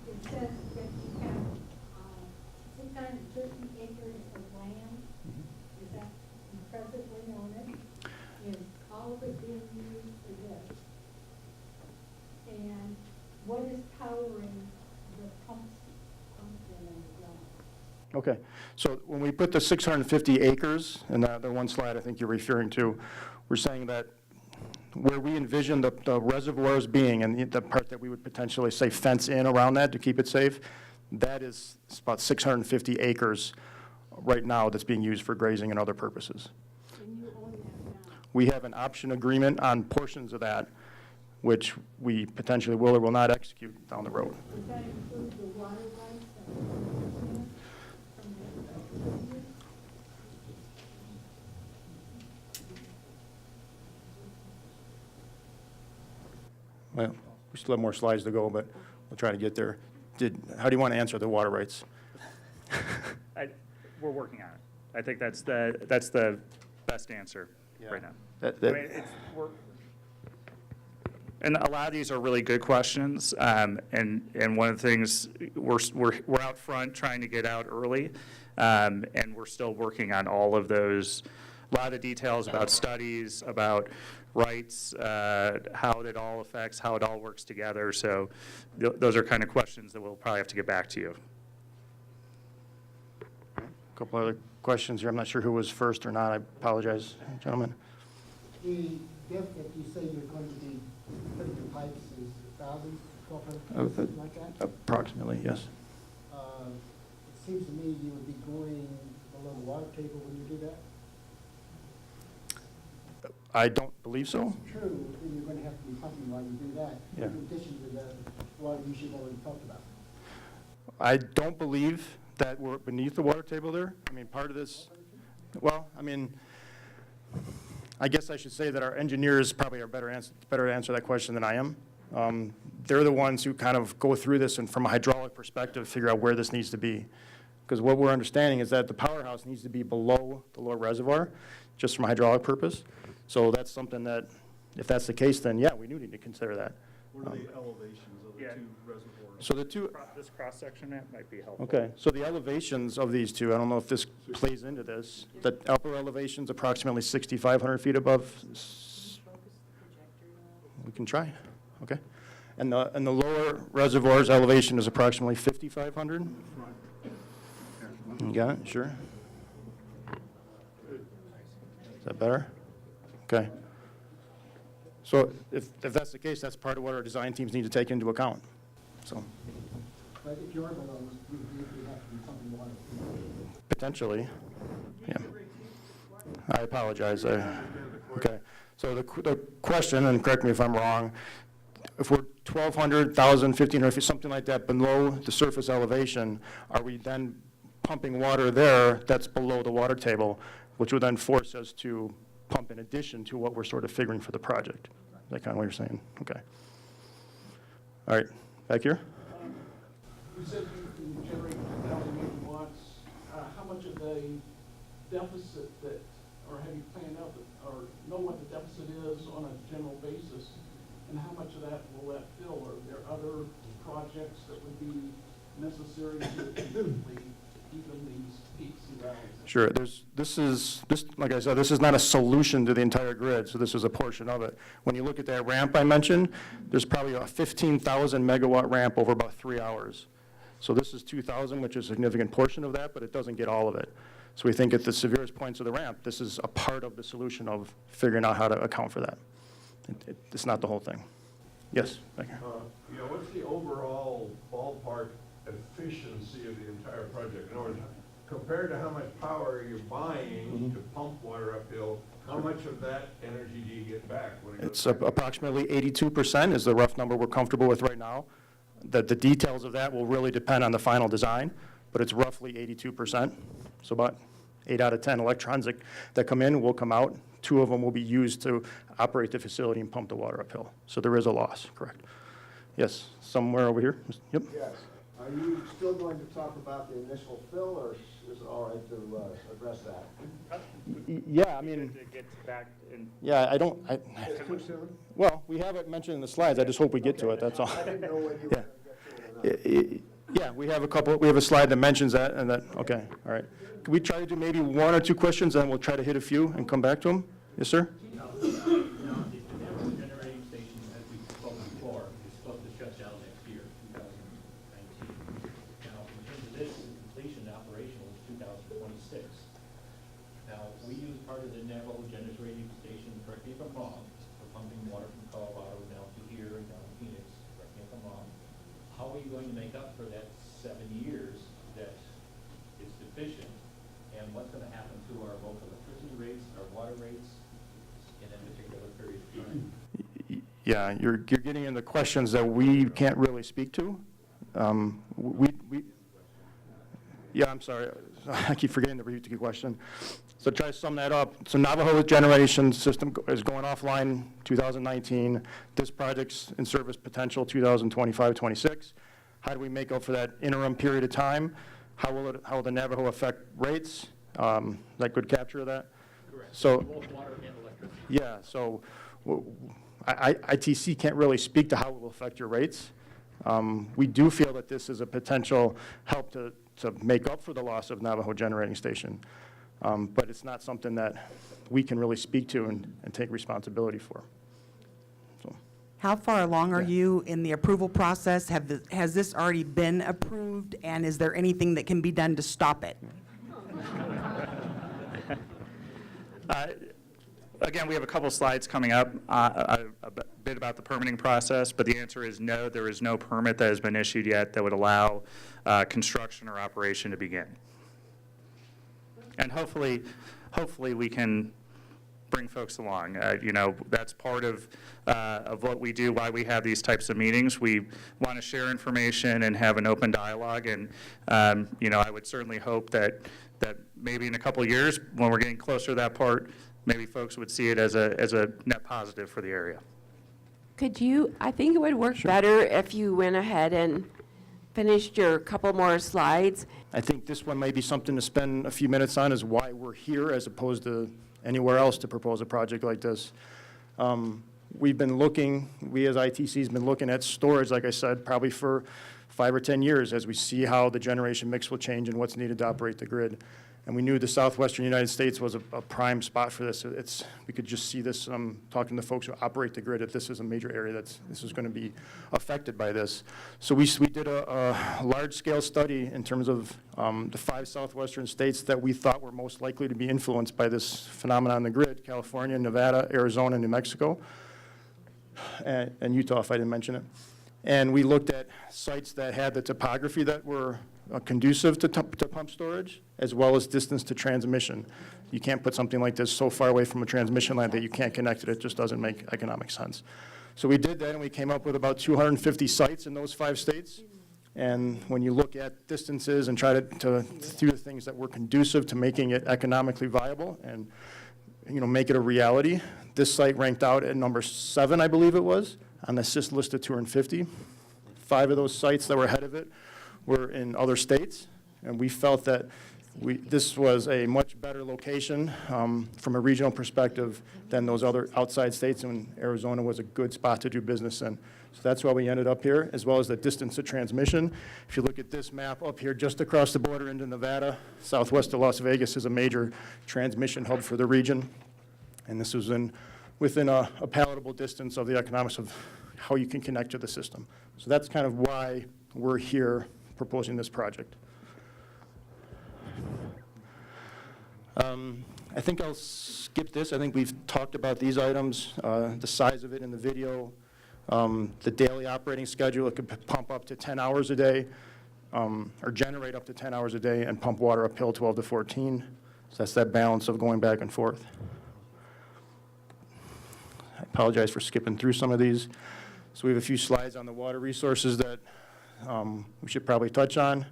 It says that you have 650 acres of land, is that you presently own it? Is all of it being used for this? And what is powering the pumps in the ground? Okay, so when we put the 650 acres, and the one slide I think you're referring to, we're saying that where we envision the reservoirs being, and the part that we would potentially say fence in around that to keep it safe, that is about 650 acres right now that's being used for grazing and other purposes. And you own that now? We have an option agreement on portions of that, which we potentially will or will not execute down the road. Does that include the water rights that were from the Well, we still have more slides to go, but we'll try to get there. How do you want to answer the water rights? We're working on it. I think that's the best answer. right now. That- I mean, and a lot of these are really good questions, and one of the things, we're out front trying to get out early, and we're still working on all of those, a lot of the details about studies, about rights, how it all affects, how it all works together, so those are kind of questions that we'll probably have to get back to you. Couple other questions here. I'm not sure who was first or not. I apologize, gentlemen. The depth that you say you're going to be putting the pipes is 1,000, 1,200 feet, something like that? Approximately, yes. It seems to me you would be going below the water table when you do that. I don't believe so. It's true, then you're going to have to be pumping while you do that, Yeah. in addition to the water use you've already talked about. I don't believe that we're beneath the water table there. I mean, part of this, well, I mean, I guess I should say that our engineers probably are better to answer that question than I am. They're the ones who kind of go through this and from a hydraulic perspective, figure out where this needs to be. Because what we're understanding is that the powerhouse needs to be below the lower reservoir, just from a hydraulic purpose. So that's something that, if that's the case, then yeah, we do need to consider that. What are the elevations of the Yeah. two reservoirs? So the two, This cross-section map might be helpful. okay, so the elevations of these two, I don't know if this plays into this. The upper elevation's approximately 6,500 feet above. Focus the projector on. We can try, okay. And the lower reservoir's elevation is approximately 5,500? You got it, sure. Is that better? Okay. So if that's the case, that's part of what our design teams need to take into account, so. But if you are below, you have to be pumping water. Potentially, yeah. I apologize, okay. So the question, and correct me if I'm wrong, if we're 1,200, 1,000, 1,500 feet, something like that below the surface elevation, are we then pumping water there that's below the water table, which would then force us to pump in addition to what we're sort of figuring for the project? Is that kind of what you're saying? Okay. All right, back here? You said you can generate 1,000 megawatts. How much of the deficit that, or have you planned out, or know what the deficit is on a general basis? And how much of that will that fill? Are there other projects that would be necessary to completely even these peaks and valleys? Sure, like I said, this is not a solution to the entire grid, so this is a portion of it. When you look at that ramp I mentioned, there's probably a 15,000 megawatt ramp over about 3 hours. So this is 2,000, which is a significant portion of that, but it doesn't get all of it. So we think at the severest points of the ramp, this is a part of the solution of figuring out how to account for that. It's not the whole thing. Yes, thank you. You know, what's the overall ballpark efficiency of the entire project? In other words, compared to how much power you're buying to pump water uphill, how much of that energy do you get back? When it It's goes back? approximately 82% is the rough number we're comfortable with right now. The details of that will really depend on the final design, but it's roughly 82%. So about 8 out of 10 electrons that come in will come out. 2 of them will be used to operate the facility and pump the water uphill. So there is a loss, correct? Yes, somewhere over here. Yep. Yes. Are you still going to talk about the initial fill, or is it all right to address that? Yeah, I mean, To get back in. yeah, It's too soon? well, we have it mentioned in the slides. I just hope we get to it, that's all. I didn't know when you were Yeah. going to get to it or not. Yeah, we have a slide that mentions that, and that, okay, all right. Can we try to do maybe 1 or 2 questions, and we'll try to hit a few and come back to them? Yes, sir? The network generating station, as we spoke before, is supposed to shut down next year, 2019. Now, in terms of this, completion operational is 2026. Now, we use part of the Navajo generating station, correct me if I'm wrong, for pumping water from Colorado down to here and down to Phoenix, correct me if I'm wrong. How are you going to make up for that 7 years that is deficient? And what's going to happen to our local electricity rates, our water rates in that particular period of time? Yeah, you're getting into questions that we can't really speak to. Yeah, I'm sorry, I keep forgetting to repeat the question. So try to sum that up. So Navajo generation system is going offline 2019. This project's in service potential 2025, 26. How do we make up for that interim period of time? How will the Navajo affect rates? That good capture of that? Correct. So, Both water and electricity. yeah, so ITC can't really speak to how it will affect your rates. We do feel that this is a potential help to make up for the loss of Navajo Generating Station. But it's not something that we can really speak to and take responsibility for. So, How far along are Yeah. you in the approval process? Has this already been approved, and is there anything that can be done to stop it? Again, we have a couple slides coming up, a bit about the permitting process, but the answer is no, there is no permit that has been issued yet that would allow construction or operation to begin. And hopefully we can bring folks along. You know, that's part of what we do, why we have these types of meetings. We want to share information and have an open dialogue, and you know, I would certainly hope that maybe in a couple of years, when we're getting closer to that part, maybe folks would see it as a net positive for the area. Could you, I think it would work better if you went ahead and finished your couple more slides. I think this one may be something to spend a few minutes on, is why we're here as opposed to anywhere else to propose a project like this. We've been looking, we as ITC has been looking at storage, like I said, probably for 5 or 10 years as we see how the generation mix will change and what's needed to operate the grid. And we knew the southwestern United States was a prime spot for this. We could just see this, talking to folks who operate the grid, that this is a major area this is going to be affected by this. So we did a large-scale study in terms of the 5 southwestern states that we thought were most likely to be influenced by this phenomenon on the grid: California, Nevada, Arizona, New Mexico, and Utah, if I didn't mention it. And we looked at sites that had the topography that were conducive to pump storage, as well as distance to transmission. You can't put something like this so far away from a transmission line that you can't connect it. It just doesn't make economic sense. So we did that, and we came up with about 250 sites in those 5 states. And when you look at distances and try to do the things that were conducive to making it economically viable and, you know, make it a reality, this site ranked out at number 7, I believe it was, on the SIS list of 250. 5 of those sites that were ahead of it were in other states, and we felt that this was a much better location from a regional perspective than those other outside states, and Arizona was a good spot to do business in. So that's why we ended up here, as well as the distance to transmission. If you look at this map up here, just across the border into Nevada, southwest of Las Vegas is a major transmission hub for the region, and this was within a palatable distance of the economics of how you can connect to the system. So that's kind of why we're here proposing this project. I think I'll skip this. I think we've talked about these items, the size of it in the video, the daily operating schedule. It could pump up to 10 hours a day, or generate up to 10 hours a day, and pump water uphill 12 to 14. So that's that balance of going back and forth. I apologize for skipping through some of these. So we have a few slides on the water resources that we should probably touch on.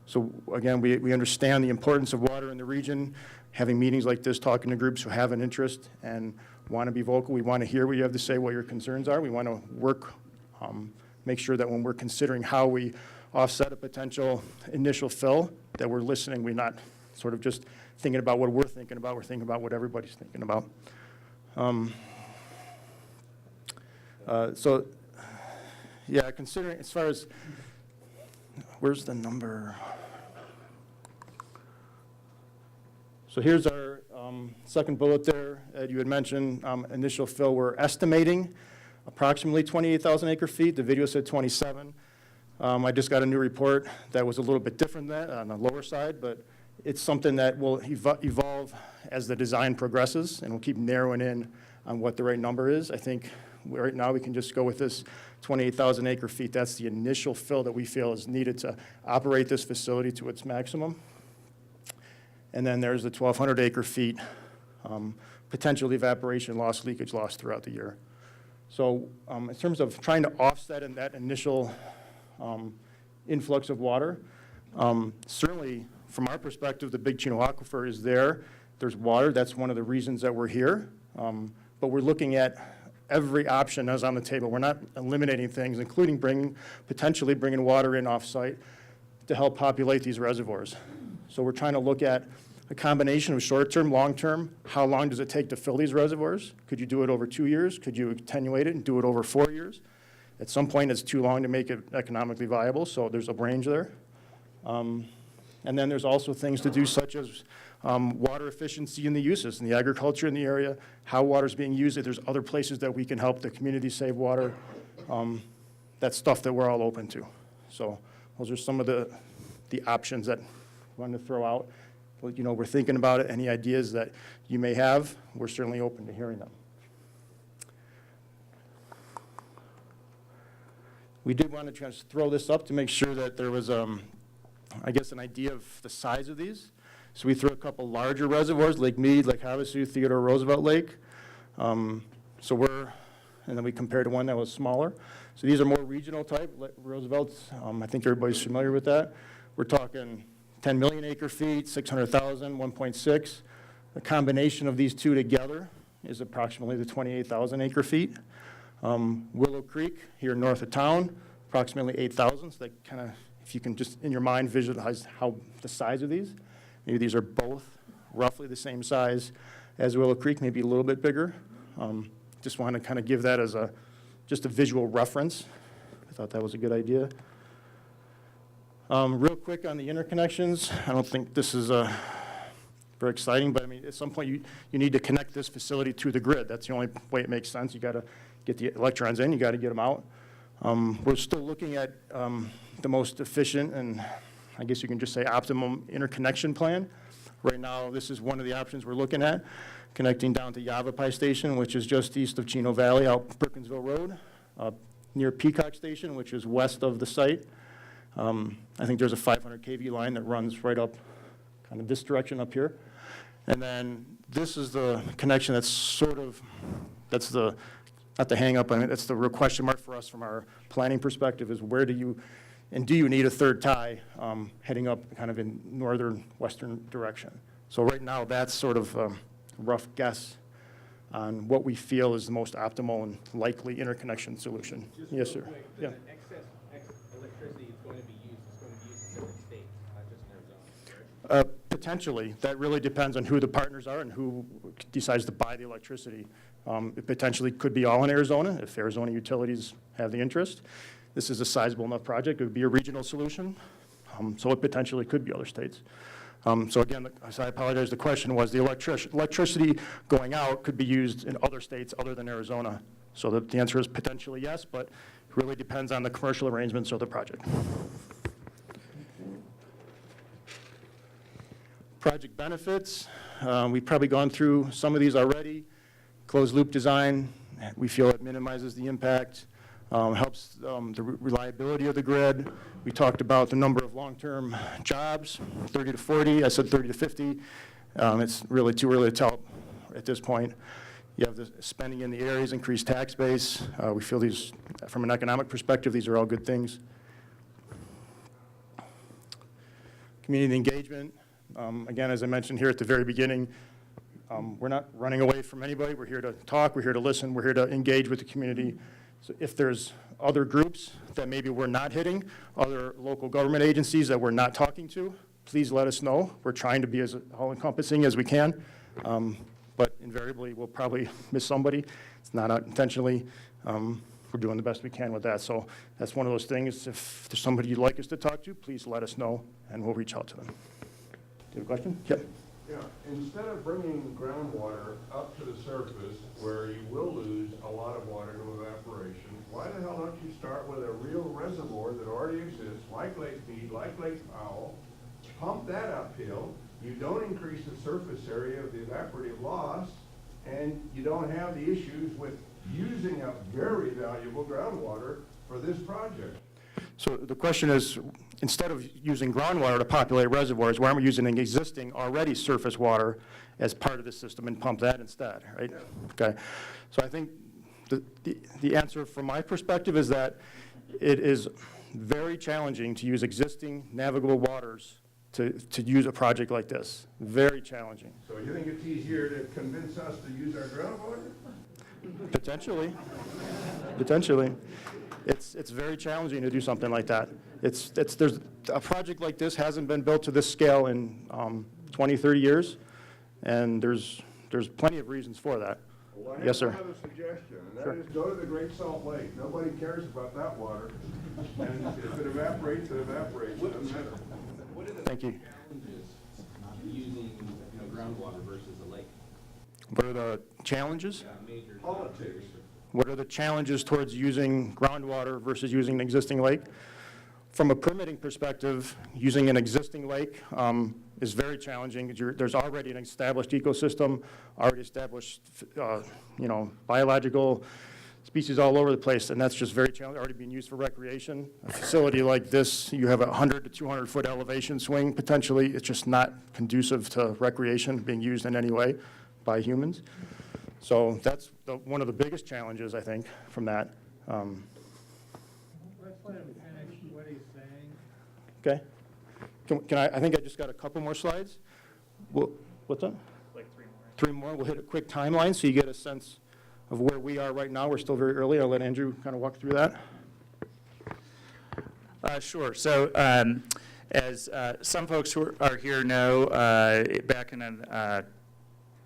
So again, we understand the importance of water in the region. Having meetings like this, talking to groups who have an interest and want to be vocal. We want to hear what you have to say, what your concerns are. We want to work, make sure that when we're considering how we offset a potential initial fill, that we're listening. We're not sort of just thinking about what we're thinking about. We're thinking about what everybody's thinking about. So, yeah, considering as far as, where's the number? So here's our second bullet there. Ed, you had mentioned initial fill. We're estimating approximately 28,000 acre feet. The video said 27. I just got a new report that was a little bit different than that, on the lower side, but it's something that will evolve as the design progresses, and we'll keep narrowing in on what the right number is. I think right now we can just go with this 28,000 acre feet. That's the initial fill that we feel is needed to operate this facility to its maximum. And then there's the 1,200 acre feet, potential evaporation loss, leakage loss throughout the year. So in terms of trying to offset in that initial influx of water, certainly from our perspective, the Big Chino Aquifer is there. There's water. That's one of the reasons that we're here. But we're looking at every option that's on the table. We're not eliminating things, including potentially bringing water in off-site to help populate these reservoirs. So we're trying to look at a combination of short-term, long-term. How long does it take to fill these reservoirs? Could you do it over 2 years? Could you attenuate it and do it over 4 years? At some point, it's too long to make it economically viable, so there's a range there. And then there's also things to do such as water efficiency in the uses, in the agriculture in the area, how water's being used, if there's other places that we can help the community save water. That's stuff that we're all open to. So those are some of the options that we want to throw out. But, you know, we're thinking about it. Any ideas that you may have, we're certainly open to hearing them. We did want to just throw this up to make sure that there was, I guess, an idea of the size of these. So we threw a couple larger reservoirs, Lake Mead, Lake Havasu, Theodore Roosevelt Lake. And then we compared to one that was smaller. So these are more regional type, Roosevelt's, I think everybody's familiar with that. We're talking 10 million acre feet, 600,000, 1.6. The combination of these two together is approximately the 28,000 acre feet. Willow Creek, here north of town, approximately 8,000. So that kind of, if you can just in your mind visualize how the size of these. Maybe these are both roughly the same size as Willow Creek, maybe a little bit bigger. Just want to kind of give that as just a visual reference. I thought that was a good idea. Real quick on the interconnections, I don't think this is very exciting, but I mean, at some point you need to connect this facility to the grid. That's the only way it makes sense. You got to get the electrons in, you got to get them out. We're still looking at the most efficient and I guess you can just say optimum interconnection plan. Right now, this is one of the options we're looking at, connecting down to Yavapai Station, which is just east of Chino Valley, out Perkinsville Road, near Peacock Station, which is west of the site. I think there's a 500 kV line that runs right up kind of this direction up here. And then this is the connection that's sort of, that's the, not the hang up, I mean, that's the real question mark for us from our planning perspective is where do you, and do you need a third tie heading up kind of in northern western direction? So right now, that's sort of a rough guess on what we feel is the most optimal and likely interconnection solution. Yes, sir. Yeah. Excess electricity is going to be used in different states, not just in Arizona, correct? Potentially. That really depends on who the partners are and who decides to buy the electricity. It potentially could be all in Arizona if Arizona utilities have the interest. This is a sizable enough project. It would be a regional solution. So it potentially could be other states. So again, I apologize, the question was the electricity going out could be used in other states other than Arizona. So the answer is potentially yes, but it really depends on the commercial arrangements of the project. Project benefits, we've probably gone through some of these already. Closed loop design, we feel it minimizes the impact. Helps the reliability of the grid. We talked about the number of long-term jobs, 30 to 40. I said 30 to 50. It's really too early to tell at this point. You have the spending in the areas, increased tax base. We feel these, from an economic perspective, these are all good things. Community engagement. Again, as I mentioned here at the very beginning, we're not running away from anybody. We're here to talk. We're here to listen. We're here to engage with the community. So if there's other groups that maybe we're not hitting, other local government agencies that we're not talking to, please let us know. We're trying to be as all-encompassing as we can, but invariably we'll probably miss somebody. It's not intentionally. We're doing the best we can with that. So that's one of those things. If there's somebody you'd like us to talk to, please let us know, and we'll reach out to them. Do you have a question? Yep. Yeah, instead of bringing groundwater up to the surface where you will lose a lot of water to evaporation, why the hell don't you start with a real reservoir that already exists, like Lake Mead, like Lake Powell, pump that uphill, you don't increase the surface area of the evaporative loss, and you don't have the issues with using up very valuable groundwater for this project. So the question is, instead of using groundwater to populate reservoirs, why aren't we using existing already surface water as part of the system and pump that instead, right? Yeah. Okay. So I think the answer from my perspective is that it is very challenging to use existing navigable waters to use a project like this. Very challenging. So you think it's easier to convince us to use our groundwater? Potentially. Potentially. It's very challenging to do something like that. There's a project like this hasn't been built to this scale in 20, 30 years, and there's plenty of reasons for that. Well, I Yes, sir. have another suggestion, and that is go to the Great Salt Lake. Nobody cares about that water. And if it evaporates, it evaporates. It doesn't matter. Thank you. Using, groundwater versus a lake? What are the challenges? Major. Politics. What are the challenges towards using groundwater versus using an existing lake? From a permitting perspective, using an existing lake is very challenging. There's already an established ecosystem, already established, biological species all over the place, and that's just very challenging, already being used for recreation. A facility like this, you have a 100 to 200 foot elevation swing potentially. It's just not conducive to recreation being used in any way by humans. So that's one of the biggest challenges, I think, from that. Let's let him finish what he's saying. Okay? Can I think I just got a couple more slides. What's that? Like 3 more. 3 more. We'll hit a quick timeline so you get a sense of where we are right now. We're still very early. I'll let Andrew kind of walk through that. Sure. So as some folks who are here know, back in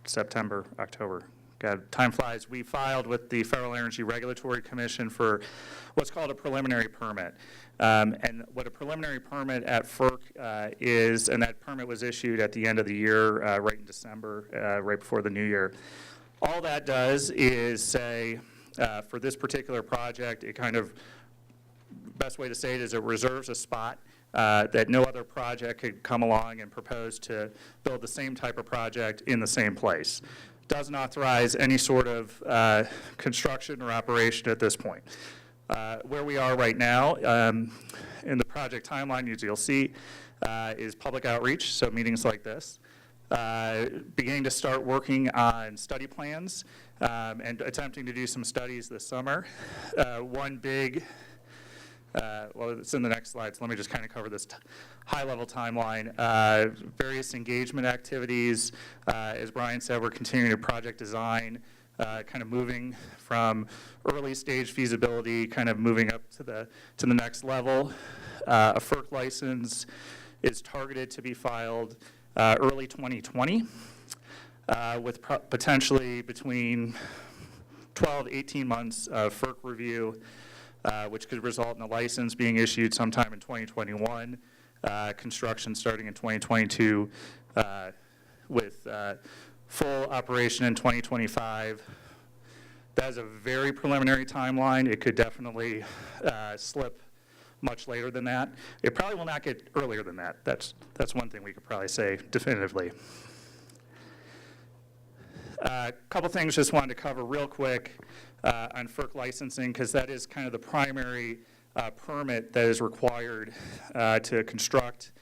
September, October, God, time flies, we filed with the Federal Energy Regulatory Commission for what's called a preliminary permit. And what a preliminary permit at FERC is, and that permit was issued at the end of the year, right in December, right before the new year. All that does is say, for this particular project, it kind of, best way to say it is it reserves a spot that no other project could come along and propose to build the same type of project in the same place. Doesn't authorize any sort of construction or operation at this point. Where we are right now in the project timeline, as you'll see, is public outreach, so meetings like this. Beginning to start working on study plans and attempting to do some studies this summer. One big, well, it's in the next slide, so let me just kind of cover this high-level timeline. Various engagement activities. As Brian said, we're continuing to project design, kind of moving from early stage feasibility, kind of moving up to the next level. A FERC license is targeted to be filed early 2020, with potentially between 12 to 18 months of FERC review, which could result in a license being issued sometime in 2021, construction starting in 2022, with full operation in 2025. That is a very preliminary timeline. It could definitely slip much later than that. It probably will not get earlier than that. That's one thing we could probably say definitively. A couple things just wanted to cover real quick on FERC licensing, because that is kind of the primary permit that is required to construct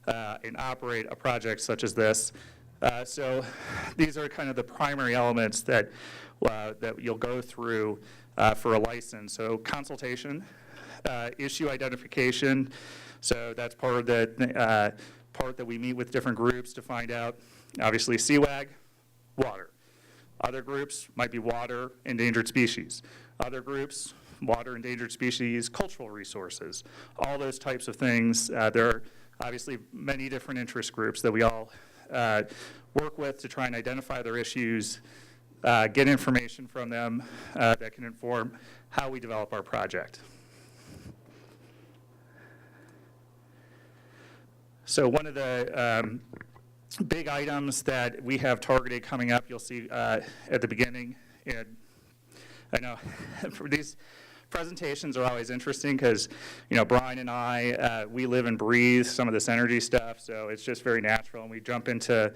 and operate a project such as this. So these are kind of the primary elements that you'll go through for a license. So consultation, issue identification. So that's part of the part that we meet with different groups to find out. Obviously, CWAG, water. Other groups might be water, endangered species. Other groups, water, endangered species, cultural resources. All those types of things. There are obviously many different interest groups that we all work with to try and identify their issues, get information from them that can inform how we develop our project. So one of the big items that we have targeted coming up, you'll see at the beginning, and I know for these presentations are always interesting because, Brian and I, we live and breathe some of this energy stuff, so it's just very natural, and we jump into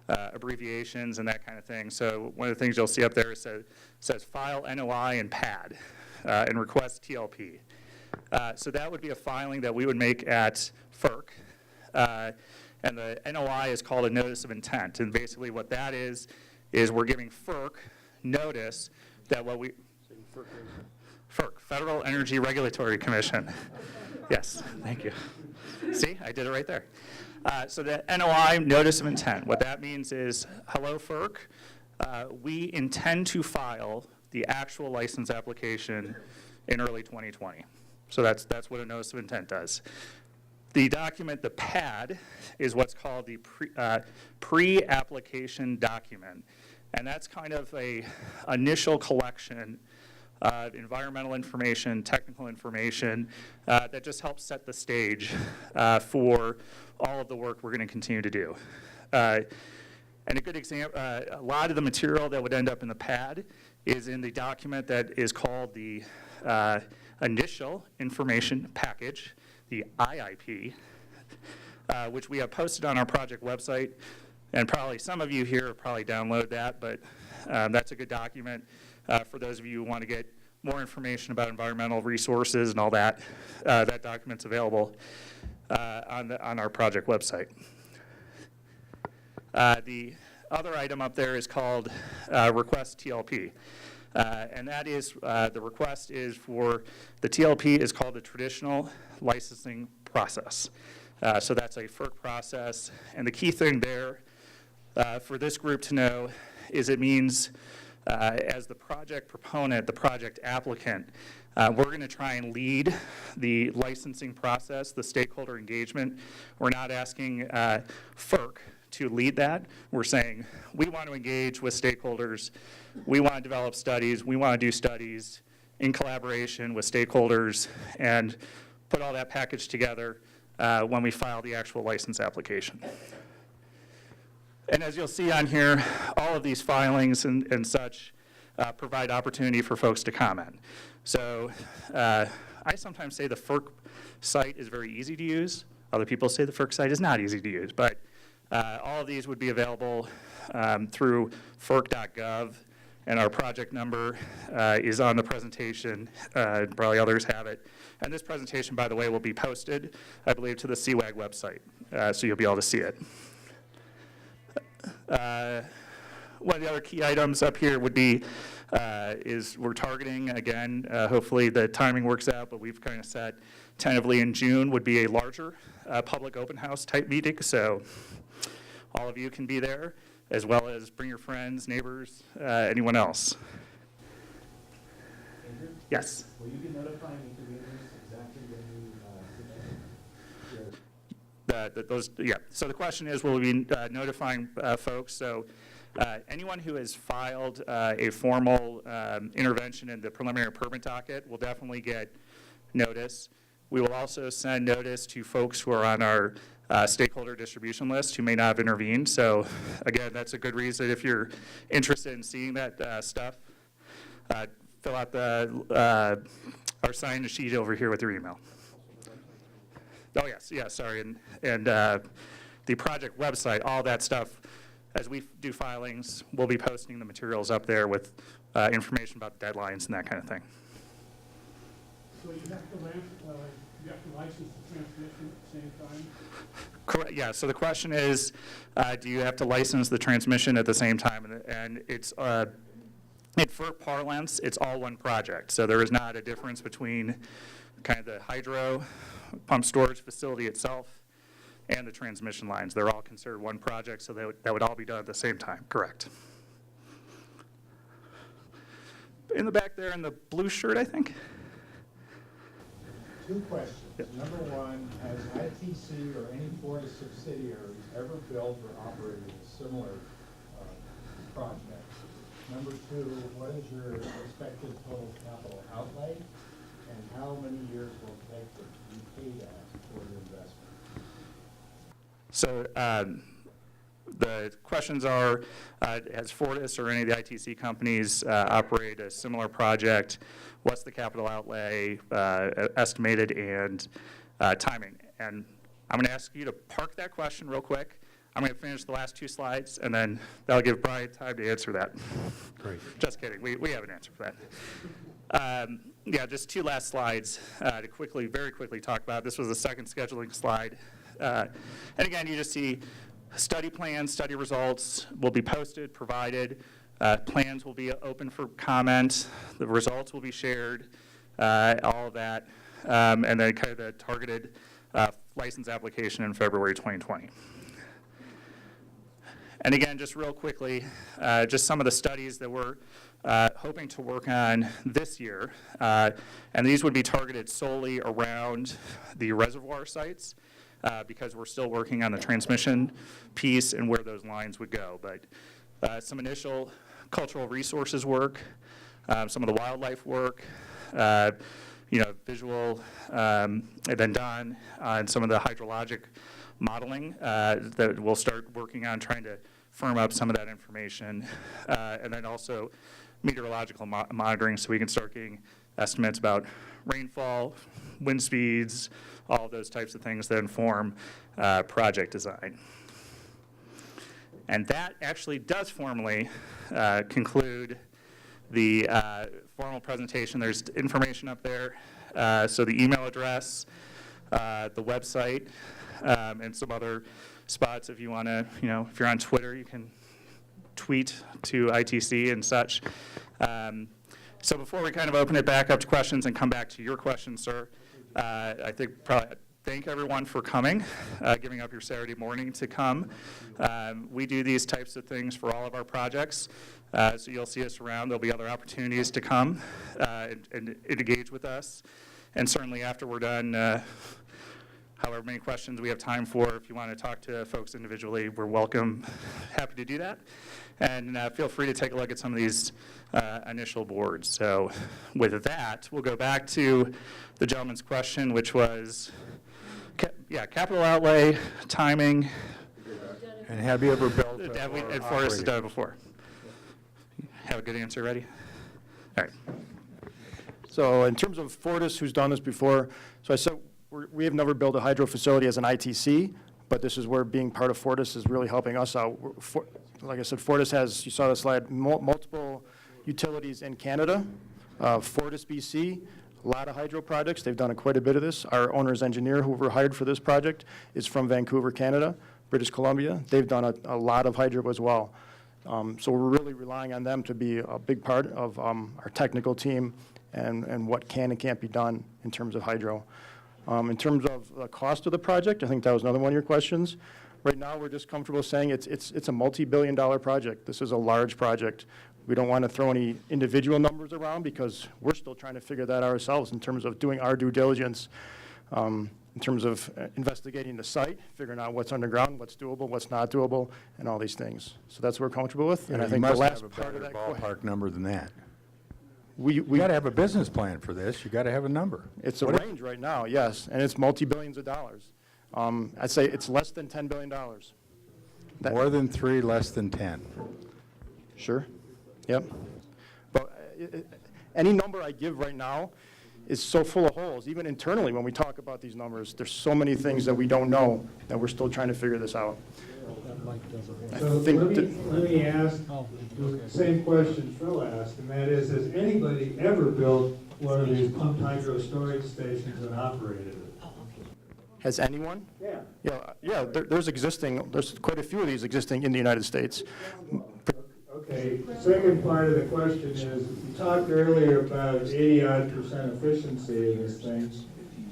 abbreviations and that kind of thing. So one of the things you'll see up there says file NOI and PAD and request TLP. So that would be a filing that we would make at FERC. And the NOI is called a notice of intent. And basically what that is we're giving FERC notice that what we... FERC, Federal Energy Regulatory Commission. Yes, thank you. See, I did it right there. So the NOI, notice of intent, what that means is, hello FERC, we intend to file the actual license application in early 2020. So that's what a notice of intent does. The document, the PAD, is what's called the pre-application document. And that's kind of a initial collection of environmental information, technical information, that just helps set the stage for all of the work we're going to continue to do. And a good example, a lot of the material that would end up in the PAD is in the document that is called the Initial Information Package, the IIP, which we have posted on our project website. And probably some of you here will probably download that, but that's a good document for those of you who want to get more information about environmental resources and all that. That document's available on our project website. The other item up there is called Request TLP. And that is, the request is for, the TLP is called the Traditional Licensing Process. So that's a FERC process. And the key thing there for this group to know is it means as the project proponent, the project applicant, we're going to try and lead the licensing process, the stakeholder engagement. We're not asking FERC to lead that. We're saying we want to engage with stakeholders. We want to develop studies. We want to do studies in collaboration with stakeholders and put all that package together when we file the actual license application. And as you'll see on here, all of these filings and such provide opportunity for folks to comment. So I sometimes say the FERC site is very easy to use. Other people say the FERC site is not easy to use. But all of these would be available through FERC.gov, and our project number is on the presentation. Probably others have it. And this presentation, by the way, will be posted, I believe, to the CWAG website, so you'll be able to see it. One of the other key items up here would be is we're targeting, again, hopefully the timing works out, but we've kind of set tentatively in June would be a larger public open house type meeting. So all of you can be there, as well as bring your friends, neighbors, anyone else. Andrew? Yes? Will you be notifying interveners exactly when you submit? Yeah. So the question is, will we be notifying folks? So anyone who has filed a formal intervention in the preliminary permit docket will definitely get notice. We will also send notice to folks who are on our stakeholder distribution list who may not have intervened. So again, that's a good reason if you're interested in seeing that stuff. Fill out our sign sheet over here with your email. Oh yes, sorry, and the project website, all that stuff. As we do filings, we'll be posting the materials up there with information about deadlines and that kind of thing. So you have to license the transmission at the same time? Correct. Yeah. So the question is, do you have to license the transmission at the same time? And it's in FERC parlance, it's all one project. So there is not a difference between kind of the hydro pump storage facility itself and the transmission lines. They're all considered one project, so that would all be done at the same time. Correct. In the back there in the blue shirt, I think. Two questions. Yep. Number one, has ITC or any Florida subsidiaries ever built or operated a similar project? Number two, what is your expected total capital outlay, and how many years will it take to repay that for your investment? So the questions are, has Fortis or any of the ITC companies operate a similar project? What's the capital outlay estimated and timing? And I'm going to ask you to park that question real quick. I'm going to finish the last two slides, and then that'll give Brian time to answer that. Great. Just kidding. We have an answer for that. Yeah, just two last slides to very quickly talk about. This was the second scheduling slide. And again, you just see study plans, study results will be posted, provided. Plans will be open for comment. The results will be shared, all of that. And then kind of the targeted license application in February 2020. And again, just real quickly, just some of the studies that we're hoping to work on this year. And these would be targeted solely around the reservoir sites. because we're still working on the transmission piece and where those lines would go. But some initial cultural resources work, some of the wildlife work, visual have been done on some of the hydrologic modeling that we'll start working on trying to firm up some of that information. And then also meteorological monitoring so we can start getting estimates about rainfall, wind speeds, all of those types of things that inform project design. And that actually does formally conclude the formal presentation. There's information up there. So the email address, the website, and some other spots if you want to, if you're on Twitter, you can tweet to ITC and such. So before we kind of open it back up to questions and come back to your questions, sir, I think probably thank everyone for coming, giving up your Saturday morning to come. We do these types of things for all of our projects, so you'll see us around. There'll be other opportunities to come and engage with us. And certainly after we're done, however many questions we have time for, if you want to talk to folks individually, we're welcome, happy to do that. And feel free to take a look at some of these initial boards. So with that, we'll go back to the gentleman's question, which was, capital outlay, timing. And have you ever built And Forrest has done it before. Have a good answer ready? All right. So in terms of Fortis, who's done this before, so I said we have never built a hydro facility as an ITC, but this is where being part of Fortis is really helping us out. Like I said, Fortis has, you saw the slide, multiple utilities in Canada. Fortis BC, a lot of hydro projects. They've done quite a bit of this. Our owner's engineer, who we hired for this project, is from Vancouver, Canada, British Columbia. They've done a lot of hydro as well. So we're really relying on them to be a big part of our technical team and what can and can't be done in terms of hydro. In terms of the cost of the project, I think that was another one of your questions. Right now, we're just comfortable saying it's a multi-billion-dollar project. This is a large project. We don't want to throw any individual numbers around because we're still trying to figure that out ourselves in terms of doing our due diligence, in terms of investigating the site, figuring out what's underground, what's doable, what's not doable, and all these things. So that's what we're comfortable with. And I think the last part of that ballpark number than that. We got to have a business plan for this. You got to have a number. It's a range right now, yes, and it's multi-billions of dollars. I'd say it's less than $10 billion. More than 3, less than 10. Sure, yep. But any number I give right now is so full of holes. Even internally, when we talk about these numbers, there's so many things that we don't know that we're still trying to figure this out. So let me ask the same question Phil asked, and that is, has anybody ever built one of these pumped hydro storage stations and operated it? Has anyone? Yeah. Yeah, there's quite a few of these existing in the United States. Okay, second part of the question is, you talked earlier about 80-odd% efficiency in this thing.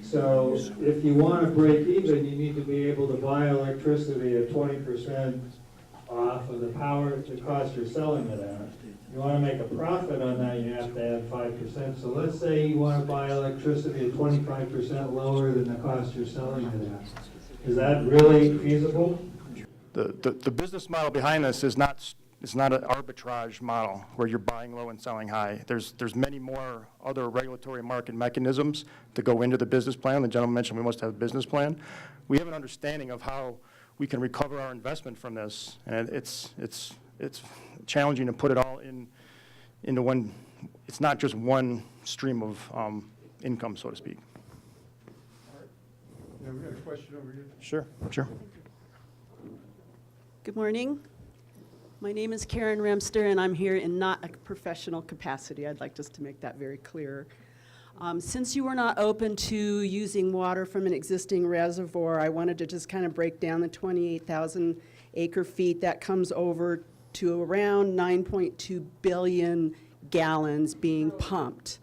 So if you want to break even, you need to be able to buy electricity at 20% off of the power, the cost you're selling it at. You want to make a profit on that, you have to add 5%. So let's say you want to buy electricity at 25% lower than the cost you're selling it at. Is that really feasible? The business model behind this is not it's not an arbitrage model where you're buying low and selling high. There's many more other regulatory market mechanisms that go into the business plan. The gentleman mentioned we must have a business plan. We have an understanding of how we can recover our investment from this, and it's challenging to put it all into one. It's not just one stream of income, so to speak. Yeah, we got a question over here. Sure. Good morning. My name is Karen Remster, and I'm here in not a professional capacity. I'd like just to make that very clear. Since you were not open to using water from an existing reservoir, I wanted to just kind of break down the 28,000 acre feet. That comes over to around 9.2 billion gallons being pumped.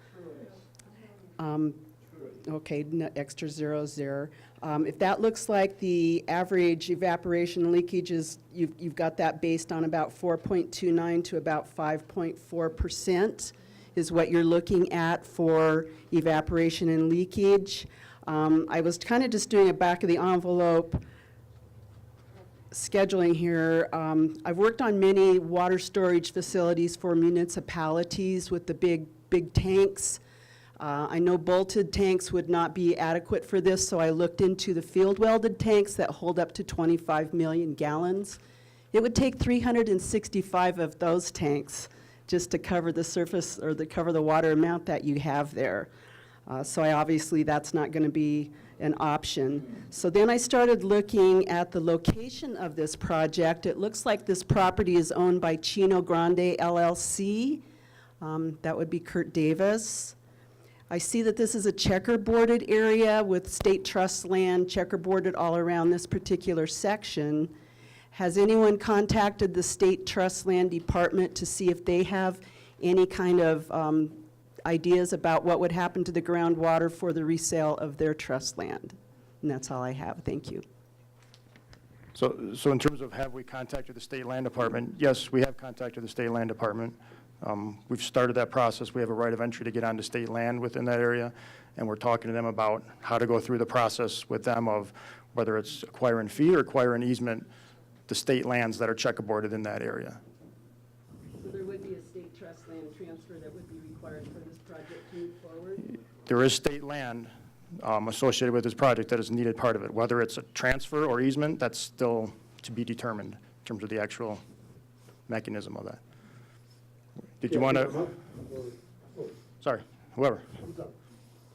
Okay, extra zeros there. If that looks like the average evaporation leakage is, you've got that based on about 4.29 to about 5.4% is what you're looking at for evaporation and leakage. I was kind of just doing a back of the envelope scheduling here. I've worked on many water storage facilities for municipalities with the big tanks. I know bolted tanks would not be adequate for this, so I looked into the field welded tanks that hold up to 25 million gallons. It would take 365 of those tanks just to cover the surface or to cover the water amount that you have there. So obviously that's not going to be an option. So then I started looking at the location of this project. It looks like this property is owned by Chino Grande LLC. That would be Kurt Davis. I see that this is a checkerboarded area with state trust land checkerboarded all around this particular section. Has anyone contacted the state trust land department to see if they have any kind of ideas about what would happen to the groundwater for the resale of their trust land? And that's all I have. Thank you. So in terms of have we contacted the state land department, yes, we have contacted the state land department. We've started that process. We have a right of entry to get onto state land within that area, and we're talking to them about how to go through the process with them of whether it's acquire and fee or acquire an easement, the state lands that are checkerboarded in that area. So there would be a state trust land transfer that would be required for this project to move forward? There is state land associated with this project that is needed part of it. Whether it's a transfer or easement, that's still to be determined in terms of the actual mechanism of that. Did you want to? Sorry, whoever.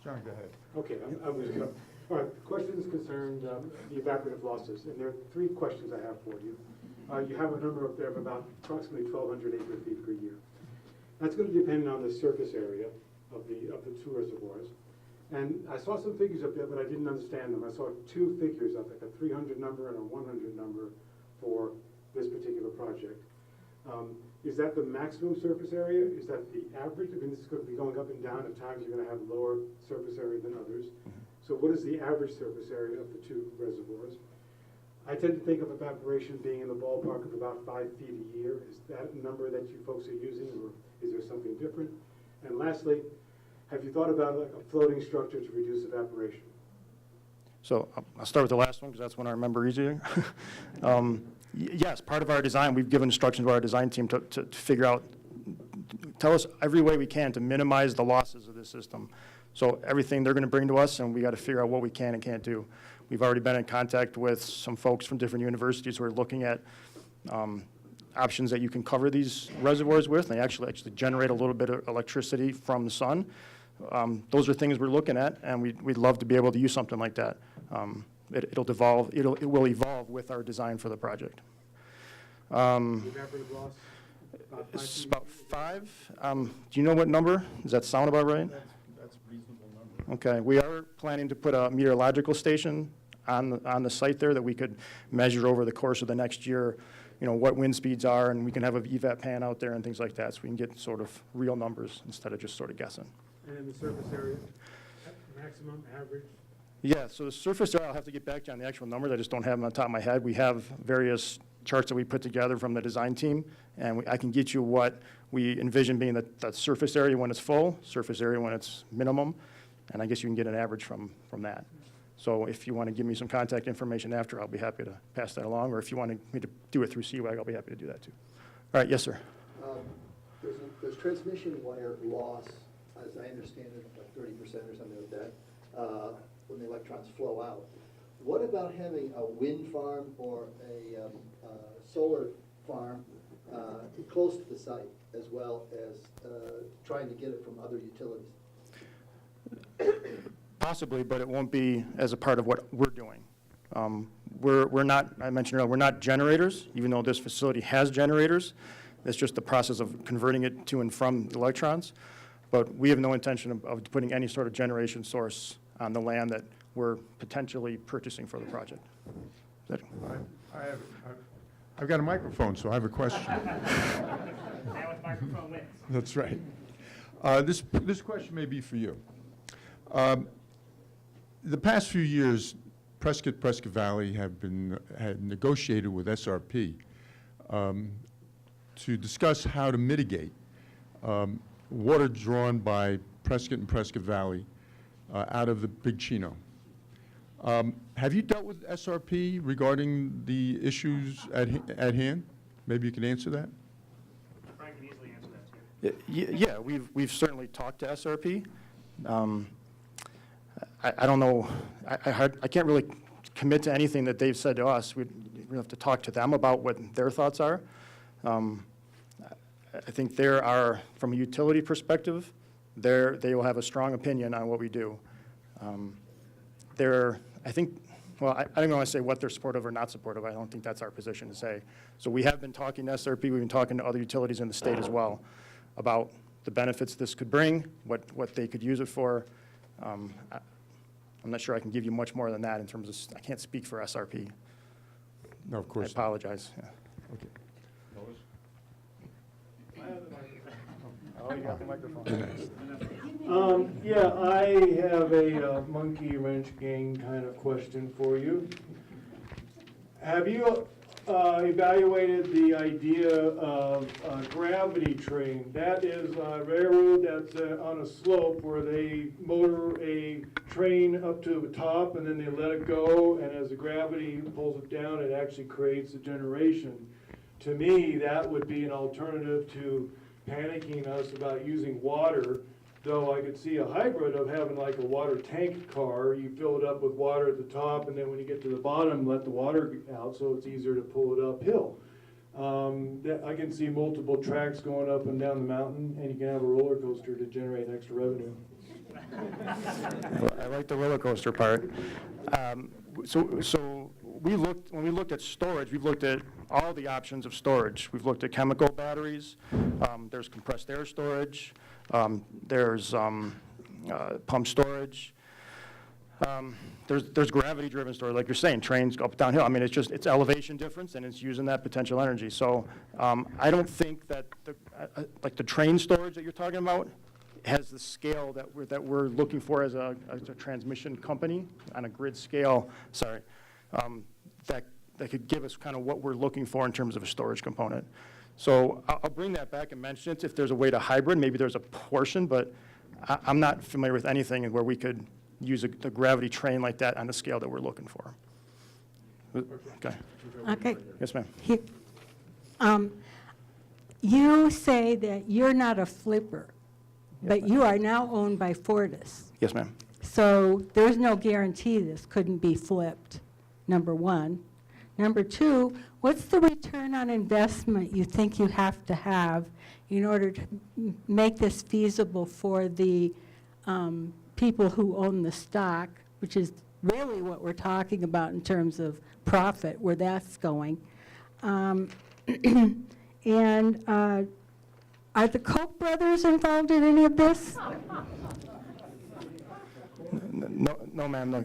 John, go ahead. Okay, I'm going to go. All right, the question is concerned the evaporative losses, and there are three questions I have for you. You have a number up there of about approximately 1,200 acre-feet per year. That's going to depend on the surface area of the two reservoirs. And I saw some figures up there, but I didn't understand them. I saw two figures up, like a 300 number and a 100 number for this particular project. Is that the maximum surface area? Is that the average? I mean, this is going to be going up and down. At times, you're going to have lower surface area than others. So what is the average surface area of the two reservoirs? I tend to think of evaporation being in the ballpark of about 5 feet a year. Is that a number that you folks are using, or is there something different? And lastly, have you thought about like a floating structure to reduce evaporation? So I'll start with the last one because that's one I remember easier. Yes, part of our design, we've given instructions to our design team to figure out, tell us every way we can to minimize the losses of this system. So everything they're going to bring to us, and we got to figure out what we can and can't do. We've already been in contact with some folks from different universities who are looking at options that you can cover these reservoirs with. They actually generate a little bit of electricity from the sun. Those are things we're looking at, and we'd love to be able to use something like that. It will evolve with our design for the project. Evaporative loss? It's about 5. Do you know what number? Does that sound about right? That's a reasonable number. Okay, we are planning to put a meteorological station on the site there that we could measure over the course of the next year, you know, what wind speeds are, and we can have an EVAP pan out there and things like that, so we can get sort of real numbers instead of just sort of guessing. And then the surface area, maximum, average? Yeah, so the surface area, I'll have to get back to you on the actual numbers. I just don't have them on top of my head. We have various charts that we put together from the design team, and I can get you what we envision being the surface area when it's full, surface area when it's minimum, and I guess you can get an average from that. So if you want to give me some contact information after, I'll be happy to pass that along, or if you want me to do it through CWAG, I'll be happy to do that too. All right, yes, sir. There's transmission wire loss, as I understand it, like 30% or something like that, when the electrons flow out. What about having a wind farm or a solar farm close to the site, as well as trying to get it from other utilities? Possibly, but it won't be as a part of what we're doing. We're not, I mentioned earlier, we're not generators, even though this facility has generators. It's just the process of converting it to and from the electrons. But we have no intention of putting any sort of generation source on the land that we're potentially purchasing for the project. I've got a microphone, so I have a question. Now with microphone wins. That's right. This question may be for you. The past few years, Prescott Valley had negotiated with SRP to discuss how to mitigate water drawn by Prescott and Prescott Valley out of the Big Chino Have you dealt with SRP regarding the issues at hand? Maybe you can answer that? Brian can easily answer that too. Yeah, we've certainly talked to SRP. I don't know, I can't really commit to anything that they've said to us. We have to talk to them about what their thoughts are. I think there are, from a utility perspective, they will have a strong opinion on what we do. I think, well, I don't want to say what they're supportive or not supportive. I don't think that's our position to say. So we have been talking to SRP, we've been talking to other utilities in the state as well about the benefits this could bring, what they could use it for. I'm not sure I can give you much more than that in terms of, I can't speak for SRP. No, of course. I apologize. Yeah. Okay. Oh, you got the microphone. Yeah, I have a monkey wrench gang kind of question for you. Have you evaluated the idea of a gravity train? That is a railroad that's on a slope where they motor a train up to the top and then they let it go, and as the gravity pulls it down, it actually creates a generation. To me, that would be an alternative to panicking us about using water, though I could see a hybrid of having like a water tank car. You fill it up with water at the top, and then when you get to the bottom, let the water out so it's easier to pull it uphill. I can see multiple tracks going up and down the mountain, and you can have a roller coaster to generate extra revenue. Well, I like the roller coaster part. So when we looked at storage, we've looked at all the options of storage. We've looked at chemical batteries. There's compressed air storage. There's pump storage. There's gravity-driven storage, like you're saying, trains go up downhill. I mean, it's elevation difference, and it's using that potential energy. So I don't think that like the train storage that you're talking about has the scale that we're looking for as a transmission company on a grid scale. Sorry, that could give us kind of what we're looking for in terms of a storage component. So I'll bring that back and mention it. If there's a way to hybrid, maybe there's a portion, but I'm not familiar with anything where we could use the gravity train like that on the scale that we're looking for. Okay. Okay. Yes, ma'am. You say that you're not a flipper, but you are now owned by Fortis. Yes, ma'am. So there's no guarantee this couldn't be flipped, number one. Number two, what's the return on investment you think you have to have in order to make this feasible for the people who own the stock, which is really what we're talking about in terms of profit, where that's going? And are the Koch brothers involved in any of this? No, ma'am. No,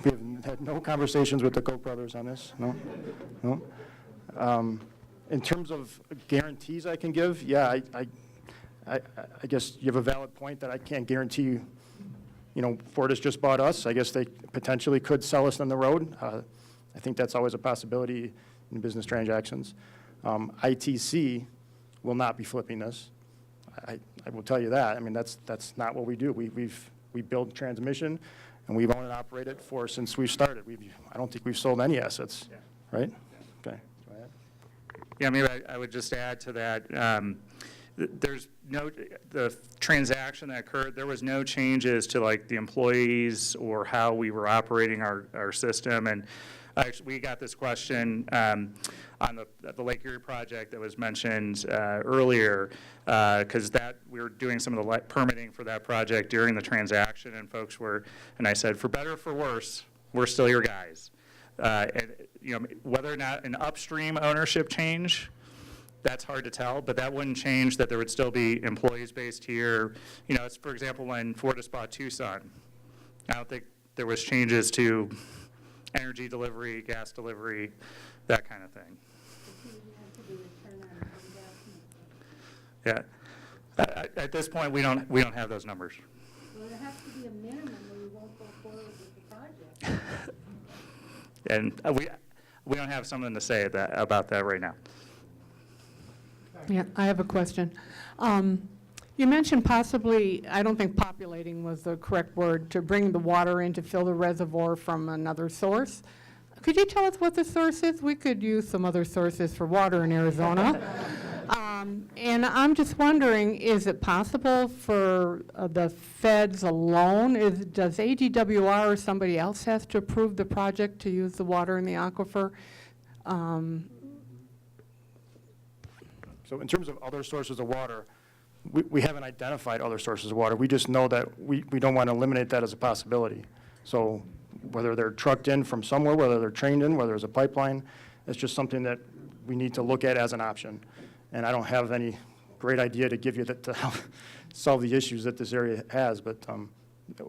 we have had no conversations with the Koch brothers on this. No. In terms of guarantees I can give, yeah, I guess you have a valid point that I can't guarantee you. You know, Fortis just bought us. I guess they potentially could sell us on the road. I think that's always a possibility in business transactions. ITC will not be flipping this. I will tell you that. I mean, that's not what we do. We build transmission, and we've owned and operated since we've started. I don't think we've sold any assets, right? Yeah. Okay. Go ahead. Yeah, maybe I would just add to that. The transaction that occurred, there was no changes to like the employees or how we were operating our system. And actually, we got this question on the Lake Erie project that was mentioned earlier, because we were doing some of the permitting for that project during the transaction, and folks were, and I said, for better or for worse, we're still your guys. And whether or not an upstream ownership change, that's hard to tell, but that wouldn't change that there would still be employees based here. It's, for example, when Fortis bought Tucson, I don't think there was changes to energy delivery, gas delivery, that kind of thing. Yeah. At this point, we don't have those numbers. Well, there has to be a minimum or you won't go forward with the project. And we don't have something to say about that right now. Yeah, I have a question. You mentioned possibly, I don't think populating was the correct word, to bring the water in to fill the reservoir from another source. Could you tell us what the source is? We could use some other sources for water in Arizona. And I'm just wondering, is it possible for the feds alone? Does AGWR or somebody else have to approve the project to use the water in the aquifer? So in terms of other sources of water, we haven't identified other sources of water. We just know that we don't want to eliminate that as a possibility. So whether they're trucked in from somewhere, whether they're trained in, whether there's a pipeline, it's just something that we need to look at as an option. And I don't have any great idea to give you that to help solve the issues that this area has, but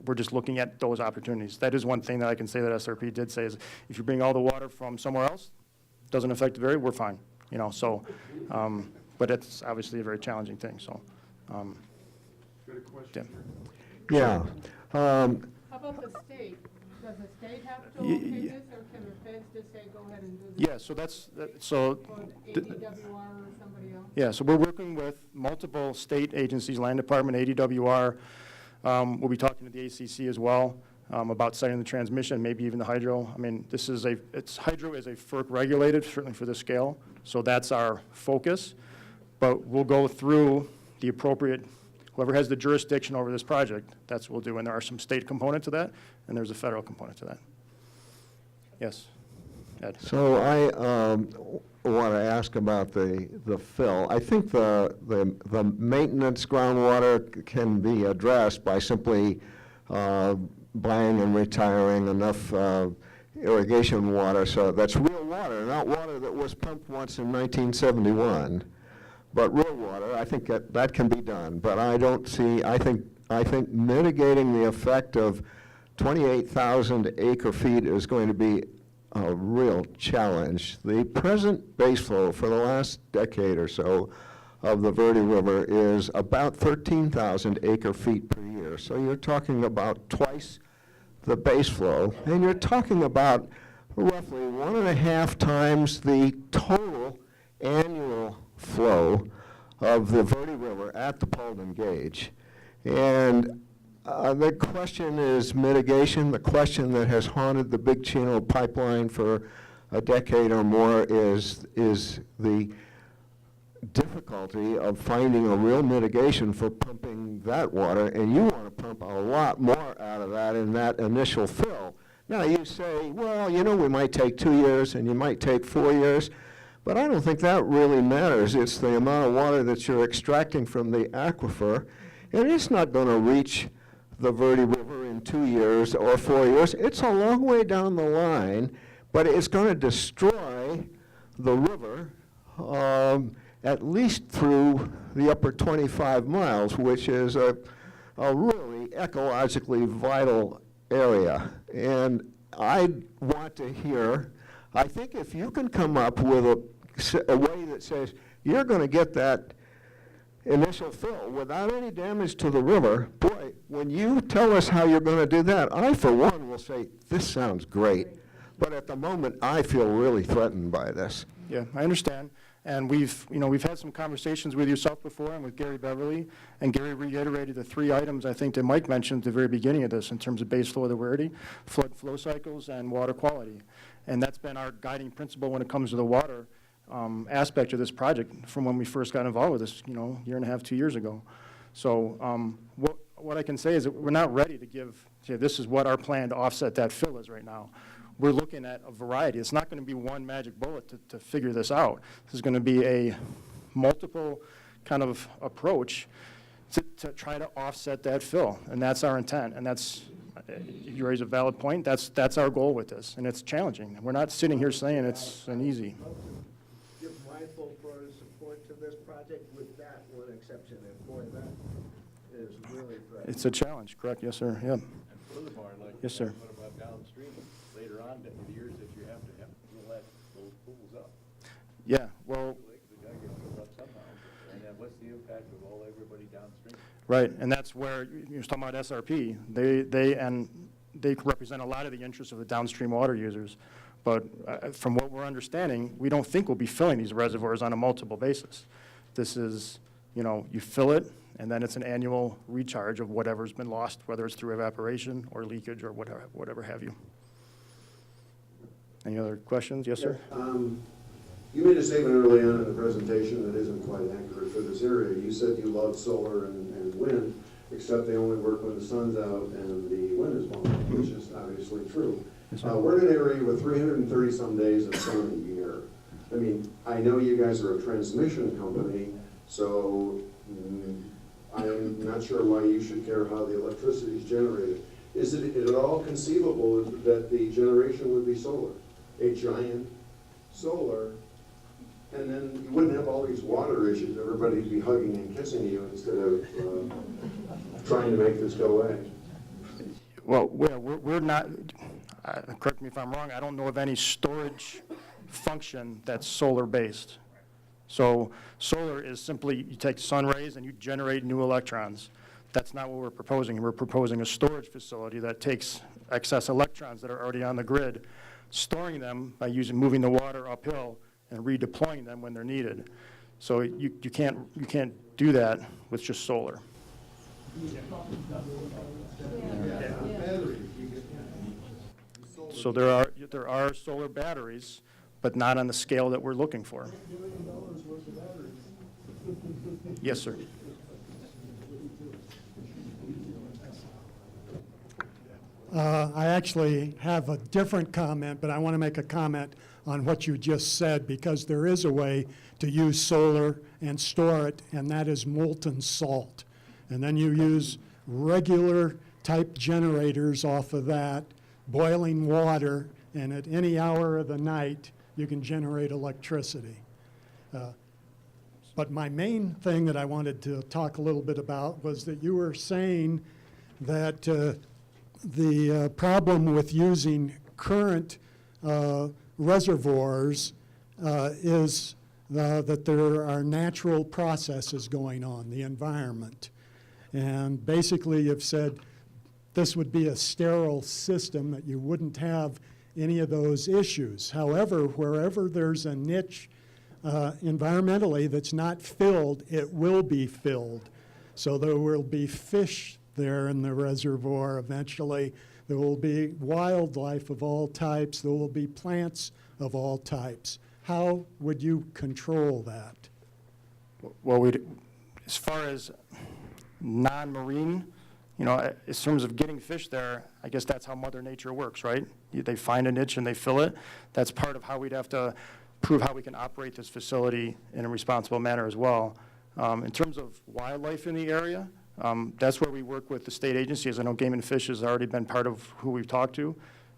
we're just looking at those opportunities. That is one thing that I can say that SRP did say is if you bring all the water from somewhere else, doesn't affect the area, we're fine. You know, so, but it's obviously a very challenging thing. So, Tim. Yeah. How about the state? Does the state have to okay this, or can the feds just say, go ahead and do this? Yeah, so so. Or ADWR or somebody else? Yeah, so we're working with multiple state agencies, Land Department, ADWR. We'll be talking to the ACC as well about siting the transmission, maybe even the hydro. I mean, hydro is a FERC regulated, certainly for this scale, so that's our focus. But we'll go through the appropriate, whoever has the jurisdiction over this project, that's what we'll do. And there are some state component to that, and there's a federal component to that. Yes, Ed. So I want to ask about the fill. I think the maintenance groundwater can be addressed by simply buying and retiring enough irrigation water, so that's real water, not water that was pumped once in 1971. But real water, I think that can be done. But I don't see, I think mitigating the effect of 28,000 acre feet is going to be a real challenge. The present base flow for the last decade or so of the Verde River is about 13,000 acre feet per year. So you're talking about twice the base flow, and you're talking about roughly 1.5 times the total annual flow of the Verde River at the Polden Gauge. And the question is mitigation. The question that has haunted the Big Chino pipeline for a decade or more is the difficulty of finding a real mitigation for pumping that water, and you want to pump a lot more out of that in that initial fill. Now you say, well, you know, we might take 2 years and you might take 4 years, but I don't think that really matters. It's the amount of water that you're extracting from the aquifer, and it's not going to reach the Verde River in 2 years or 4 years. It's a long way down the line, but it's going to destroy the river at least through the upper 25 miles, which is a really ecologically vital area. And I want to hear, I think if you can come up with a way that says you're going to get that initial fill without any damage to the river, boy, when you tell us how you're going to do that, I, for one, will say, this sounds great. But at the moment, I feel really threatened by this. Yeah, I understand. And we've had some conversations with yourself before and with Gary Beverly, and Gary reiterated the 3 items I think that Mike mentioned at the very beginning of this in terms of base flow of the Verde, flood flow cycles, and water quality. And that's been our guiding principle when it comes to the water aspect of this project from when we first got involved with this, 1.5 years, 2 years ago. So what I can say is that we're not ready to say this is what our plan to offset that fill is right now. We're looking at a variety. It's not going to be one magic bullet to figure this out. This is going to be a multiple kind of approach to try to offset that fill, and that's our intent. And that's, you raise a valid point, that's our goal with this, and it's challenging. We're not sitting here saying it's an easy. Give my full support to this project with that one exception, and boy, that is really threatening. It's a challenge, correct? Yes, sir. Yeah. And furthermore, I'd like Yes, sir. what about downstream later on in the years that you have to let those pools up? Yeah, well, The guy gets filled up somehow, and then what's the impact of everybody downstream? right, and that's where you're talking about SRP. They represent a lot of the interests of the downstream water users. But from what we're understanding, we don't think we'll be filling these reservoirs on a multiple basis. This is, you fill it, and then it's an annual recharge of whatever's been lost, whether it's through evaporation or leakage or whatever have you. Any other questions? Yes, sir? You made a statement early on in the presentation that isn't quite accurate for this area. You said you love solar and wind, except they only work when the sun's out and the wind is blowing, which is obviously true. We're in an area with 330 some days of sun a year. I mean, I know you guys are a transmission company, so I'm not sure why you should care how the electricity is generated. Is it at all conceivable that the generation would be solar? A giant solar, and then you wouldn't have all these water issues. Everybody'd be hugging and kissing you instead of trying to make this go away. Well, we're not, correct me if I'm wrong, I don't know of any storage function that's solar-based. So solar is simply, you take sun rays and you generate new electrons. That's not what we're proposing. We're proposing a storage facility that takes excess electrons that are already on the grid, storing them by moving the water uphill and redeploying them when they're needed. So you can't do that with just solar. So there are solar batteries, but not on the scale that we're looking for. Yes, sir. I actually have a different comment, but I want to make a comment on what you just said, because there is a way to use solar and store it, and that is molten salt. And then you use regular type generators off of that, boiling water, and at any hour of the night, you can generate electricity. But my main thing that I wanted to talk a little bit about was that you were saying that the problem with using current reservoirs is that there are natural processes going on, the environment. And basically you've said this would be a sterile system, that you wouldn't have any of those issues. However, wherever there's a niche environmentally that's not filled, it will be filled. So there will be fish there in the reservoir eventually. There will be wildlife of all types. There will be plants of all types. How would you control that? Well, as far as non-marine, in terms of getting fish there, I guess that's how Mother Nature works, right? They find a niche and they fill it. That's part of how we'd have to prove how we can operate this facility in a responsible manner as well. In terms of wildlife in the area, that's where we work with the state agencies. I know Game and Fish has already been part of who we've talked to,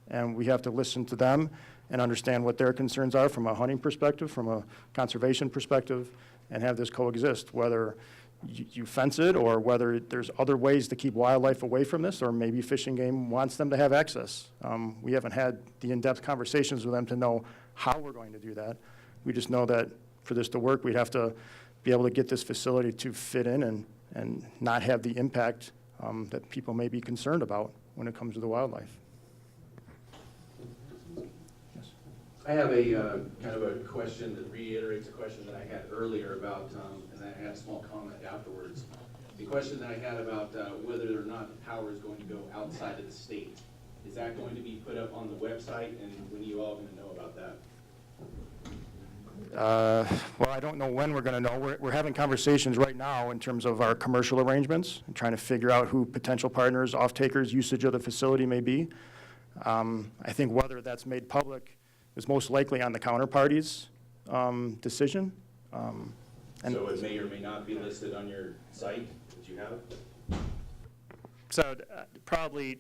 and we have to listen to them and understand what their concerns are from a hunting perspective, from a conservation perspective, and have this coexist, whether you fence it or whether there's other ways to keep wildlife away from this, or maybe Fish and Game wants them to have access. We haven't had the in-depth conversations with them to know how we're going to do that. We just know that for this to work, we'd have to be able to get this facility to fit in and not have the impact that people may be concerned about when it comes to the wildlife. Yes. I have a kind of a question that reiterates a question that I had earlier about, and I had a small comment afterwards. The question that I had about whether or not the power is going to go outside of the state. Is that going to be put up on the website, and when are you all going to know about that? Well, I don't know when we're going to know. We're having conversations right now in terms of our commercial arrangements and trying to figure out who potential partners, off-takers, usage of the facility may be. I think whether that's made public is most likely on the counterparty's decision. So it may or may not be listed on your site that you have? So probably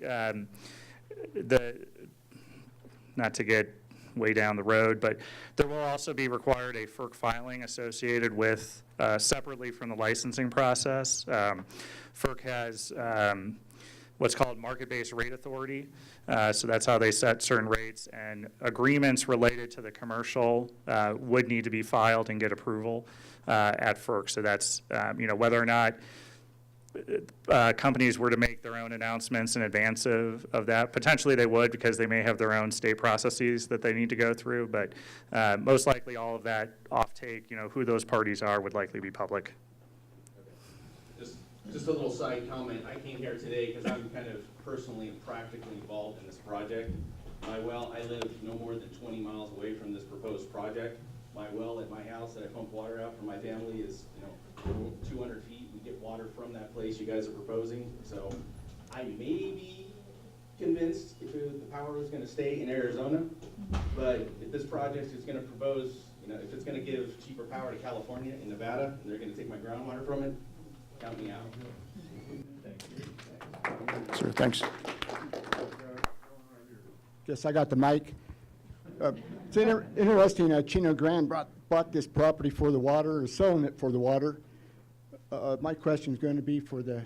not to get way down the road, but there will also be required a FERC filing associated with, separately from the licensing process. FERC has what's called market-based rate authority. So that's how they set certain rates, and agreements related to the commercial would need to be filed and get approval at FERC. So that's, whether or not companies were to make their own announcements in advance of that. Potentially they would, because they may have their own state processes that they need to go through, but most likely all of that offtake, who those parties are, would likely be public. Just just a little side comment. I came here today because I'm kind of personally and practically involved in this project. My well, I live no more than 20 miles away from this proposed project. My well at my house that I pump water out for my family is, 200 feet. We get water from that place you guys are proposing. So I may be convinced if the power is going to stay in Arizona, but if this project is going to propose, if it's going to give cheaper power to California and Nevada, and they're going to take my groundwater from it, count me out. Sir, thanks. Guess I got the mic. It's interesting, Chino Grand bought this property for the water, or selling it for the water. My question is going to be for the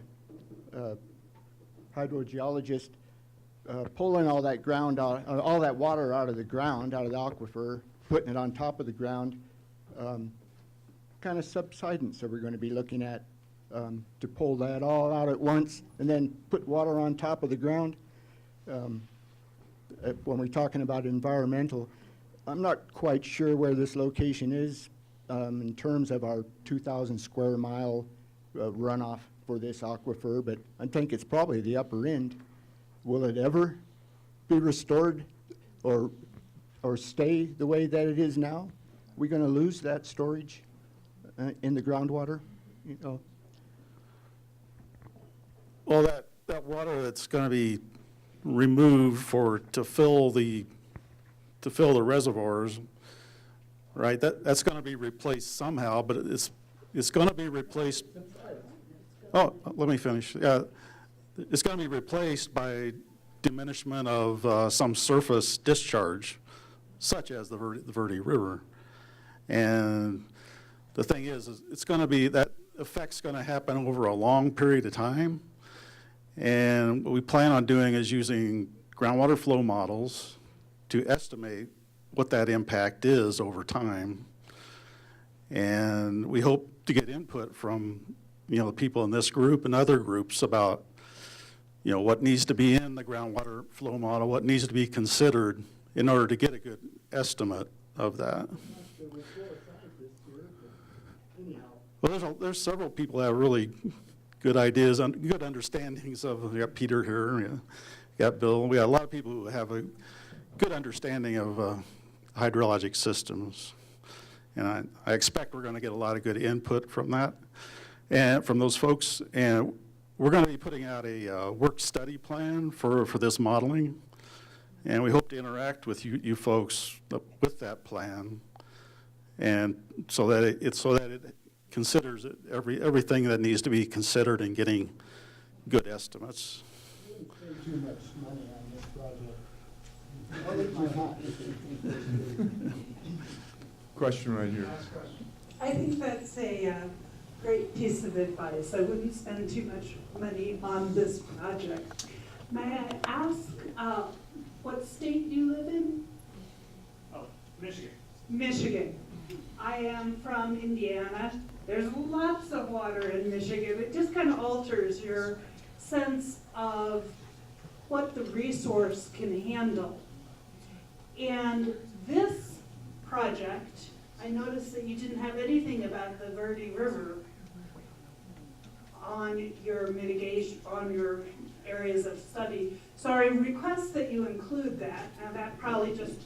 hydrogeologist. Pulling all that ground out, all that water out of the ground, out of the aquifer, putting it on top of the ground. Kind of subsidence are we going to be looking at to pull that all out at once and then put water on top of the ground? When we're talking about environmental, I'm not quite sure where this location is in terms of our 2,000 square mile runoff for this aquifer, but I think it's probably the upper end. Will it ever be restored or stay the way that it is now? We're going to lose that storage in the groundwater? Well, that water that's going to be removed to fill the reservoirs, right? That's going to be replaced somehow, but it's going to be replaced. Oh, let me finish. It's going to be replaced by diminishment of some surface discharge, such as the Verde River. And the thing is it's going to be, that effect's going to happen over a long period of time. And what we plan on doing is using groundwater flow models to estimate what that impact is over time. And we hope to get input from, the people in this group and other groups about, what needs to be in the groundwater flow model, what needs to be considered in order to get a good estimate of that. Well, there's several people that have really good ideas and good understandings of. We got Peter here, we got Bill. We got a lot of people who have a good understanding of hydrologic systems, and I expect we're going to get a lot of good input from that and from those folks. And we're going to be putting out a work study plan for this modeling, and we hope to interact with you folks with that plan, and so that it considers everything that needs to be considered in getting good estimates. You didn't spend too much money on this project. Question right here. I think that's a great piece of advice. I wouldn't spend too much money on this project. May I ask what state do you live in? Oh, Michigan. Michigan. I am from Indiana. There's lots of water in Michigan. It just kind of alters your sense of what the resource can handle. And this project, I noticed that you didn't have anything about the Verde River on your mitigation, on your areas of study. So I request that you include that. Now that probably just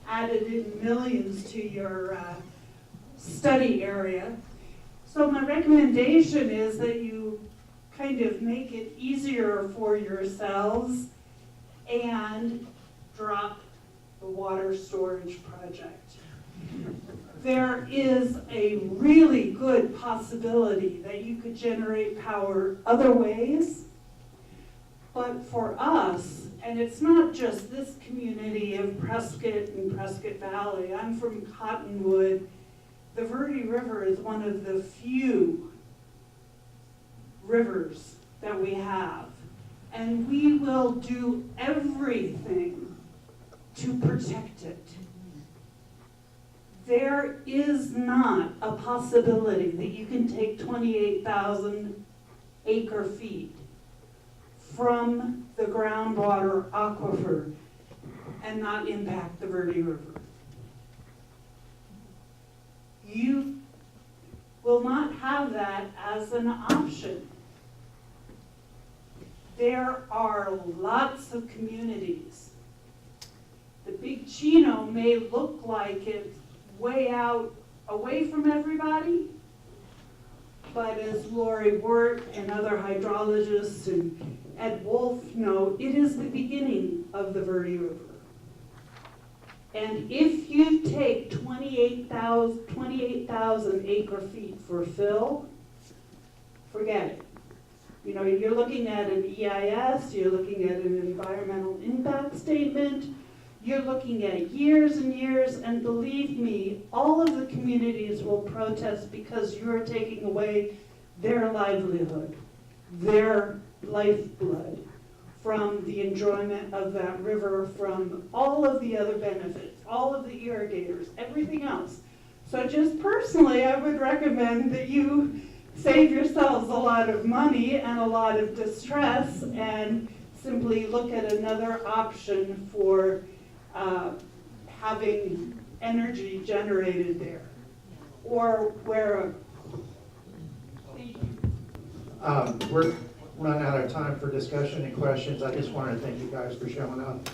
added in millions to your study area. So my recommendation is that you kind of make it easier for yourselves and drop the water storage project. There is a really good possibility that you could generate power other ways, but for us, and it's not just this community of Prescott and Prescott Valley, I'm from Cottonwood. The Verde River is one of the few rivers that we have, and we will do everything to protect it. There is not a possibility that you can take 28,000 acre feet from the groundwater aquifer and not impact the Verde River. You will not have that as an option. there are lots of communities. The Big Chino may look like it's way out, away from everybody, but as Lori Wirt and other hydrologists and Ed Wolf know, it is the beginning of the Verde River. And if you take 28,000 acre feet for fill, forget it. You know, you're looking at an EIS, you're looking at an environmental impact statement, you're looking at years and years, and believe me, all of the communities will protest because you're taking away their livelihood, their lifeblood from the enjoyment of that river, from all of the other benefits, all of the irrigators, everything else. So just personally, I would recommend that you save yourselves a lot of money and a lot of distress and simply look at another option for having energy generated there, or where. We're running out of time for discussion and questions. I just wanted to thank you guys for showing up.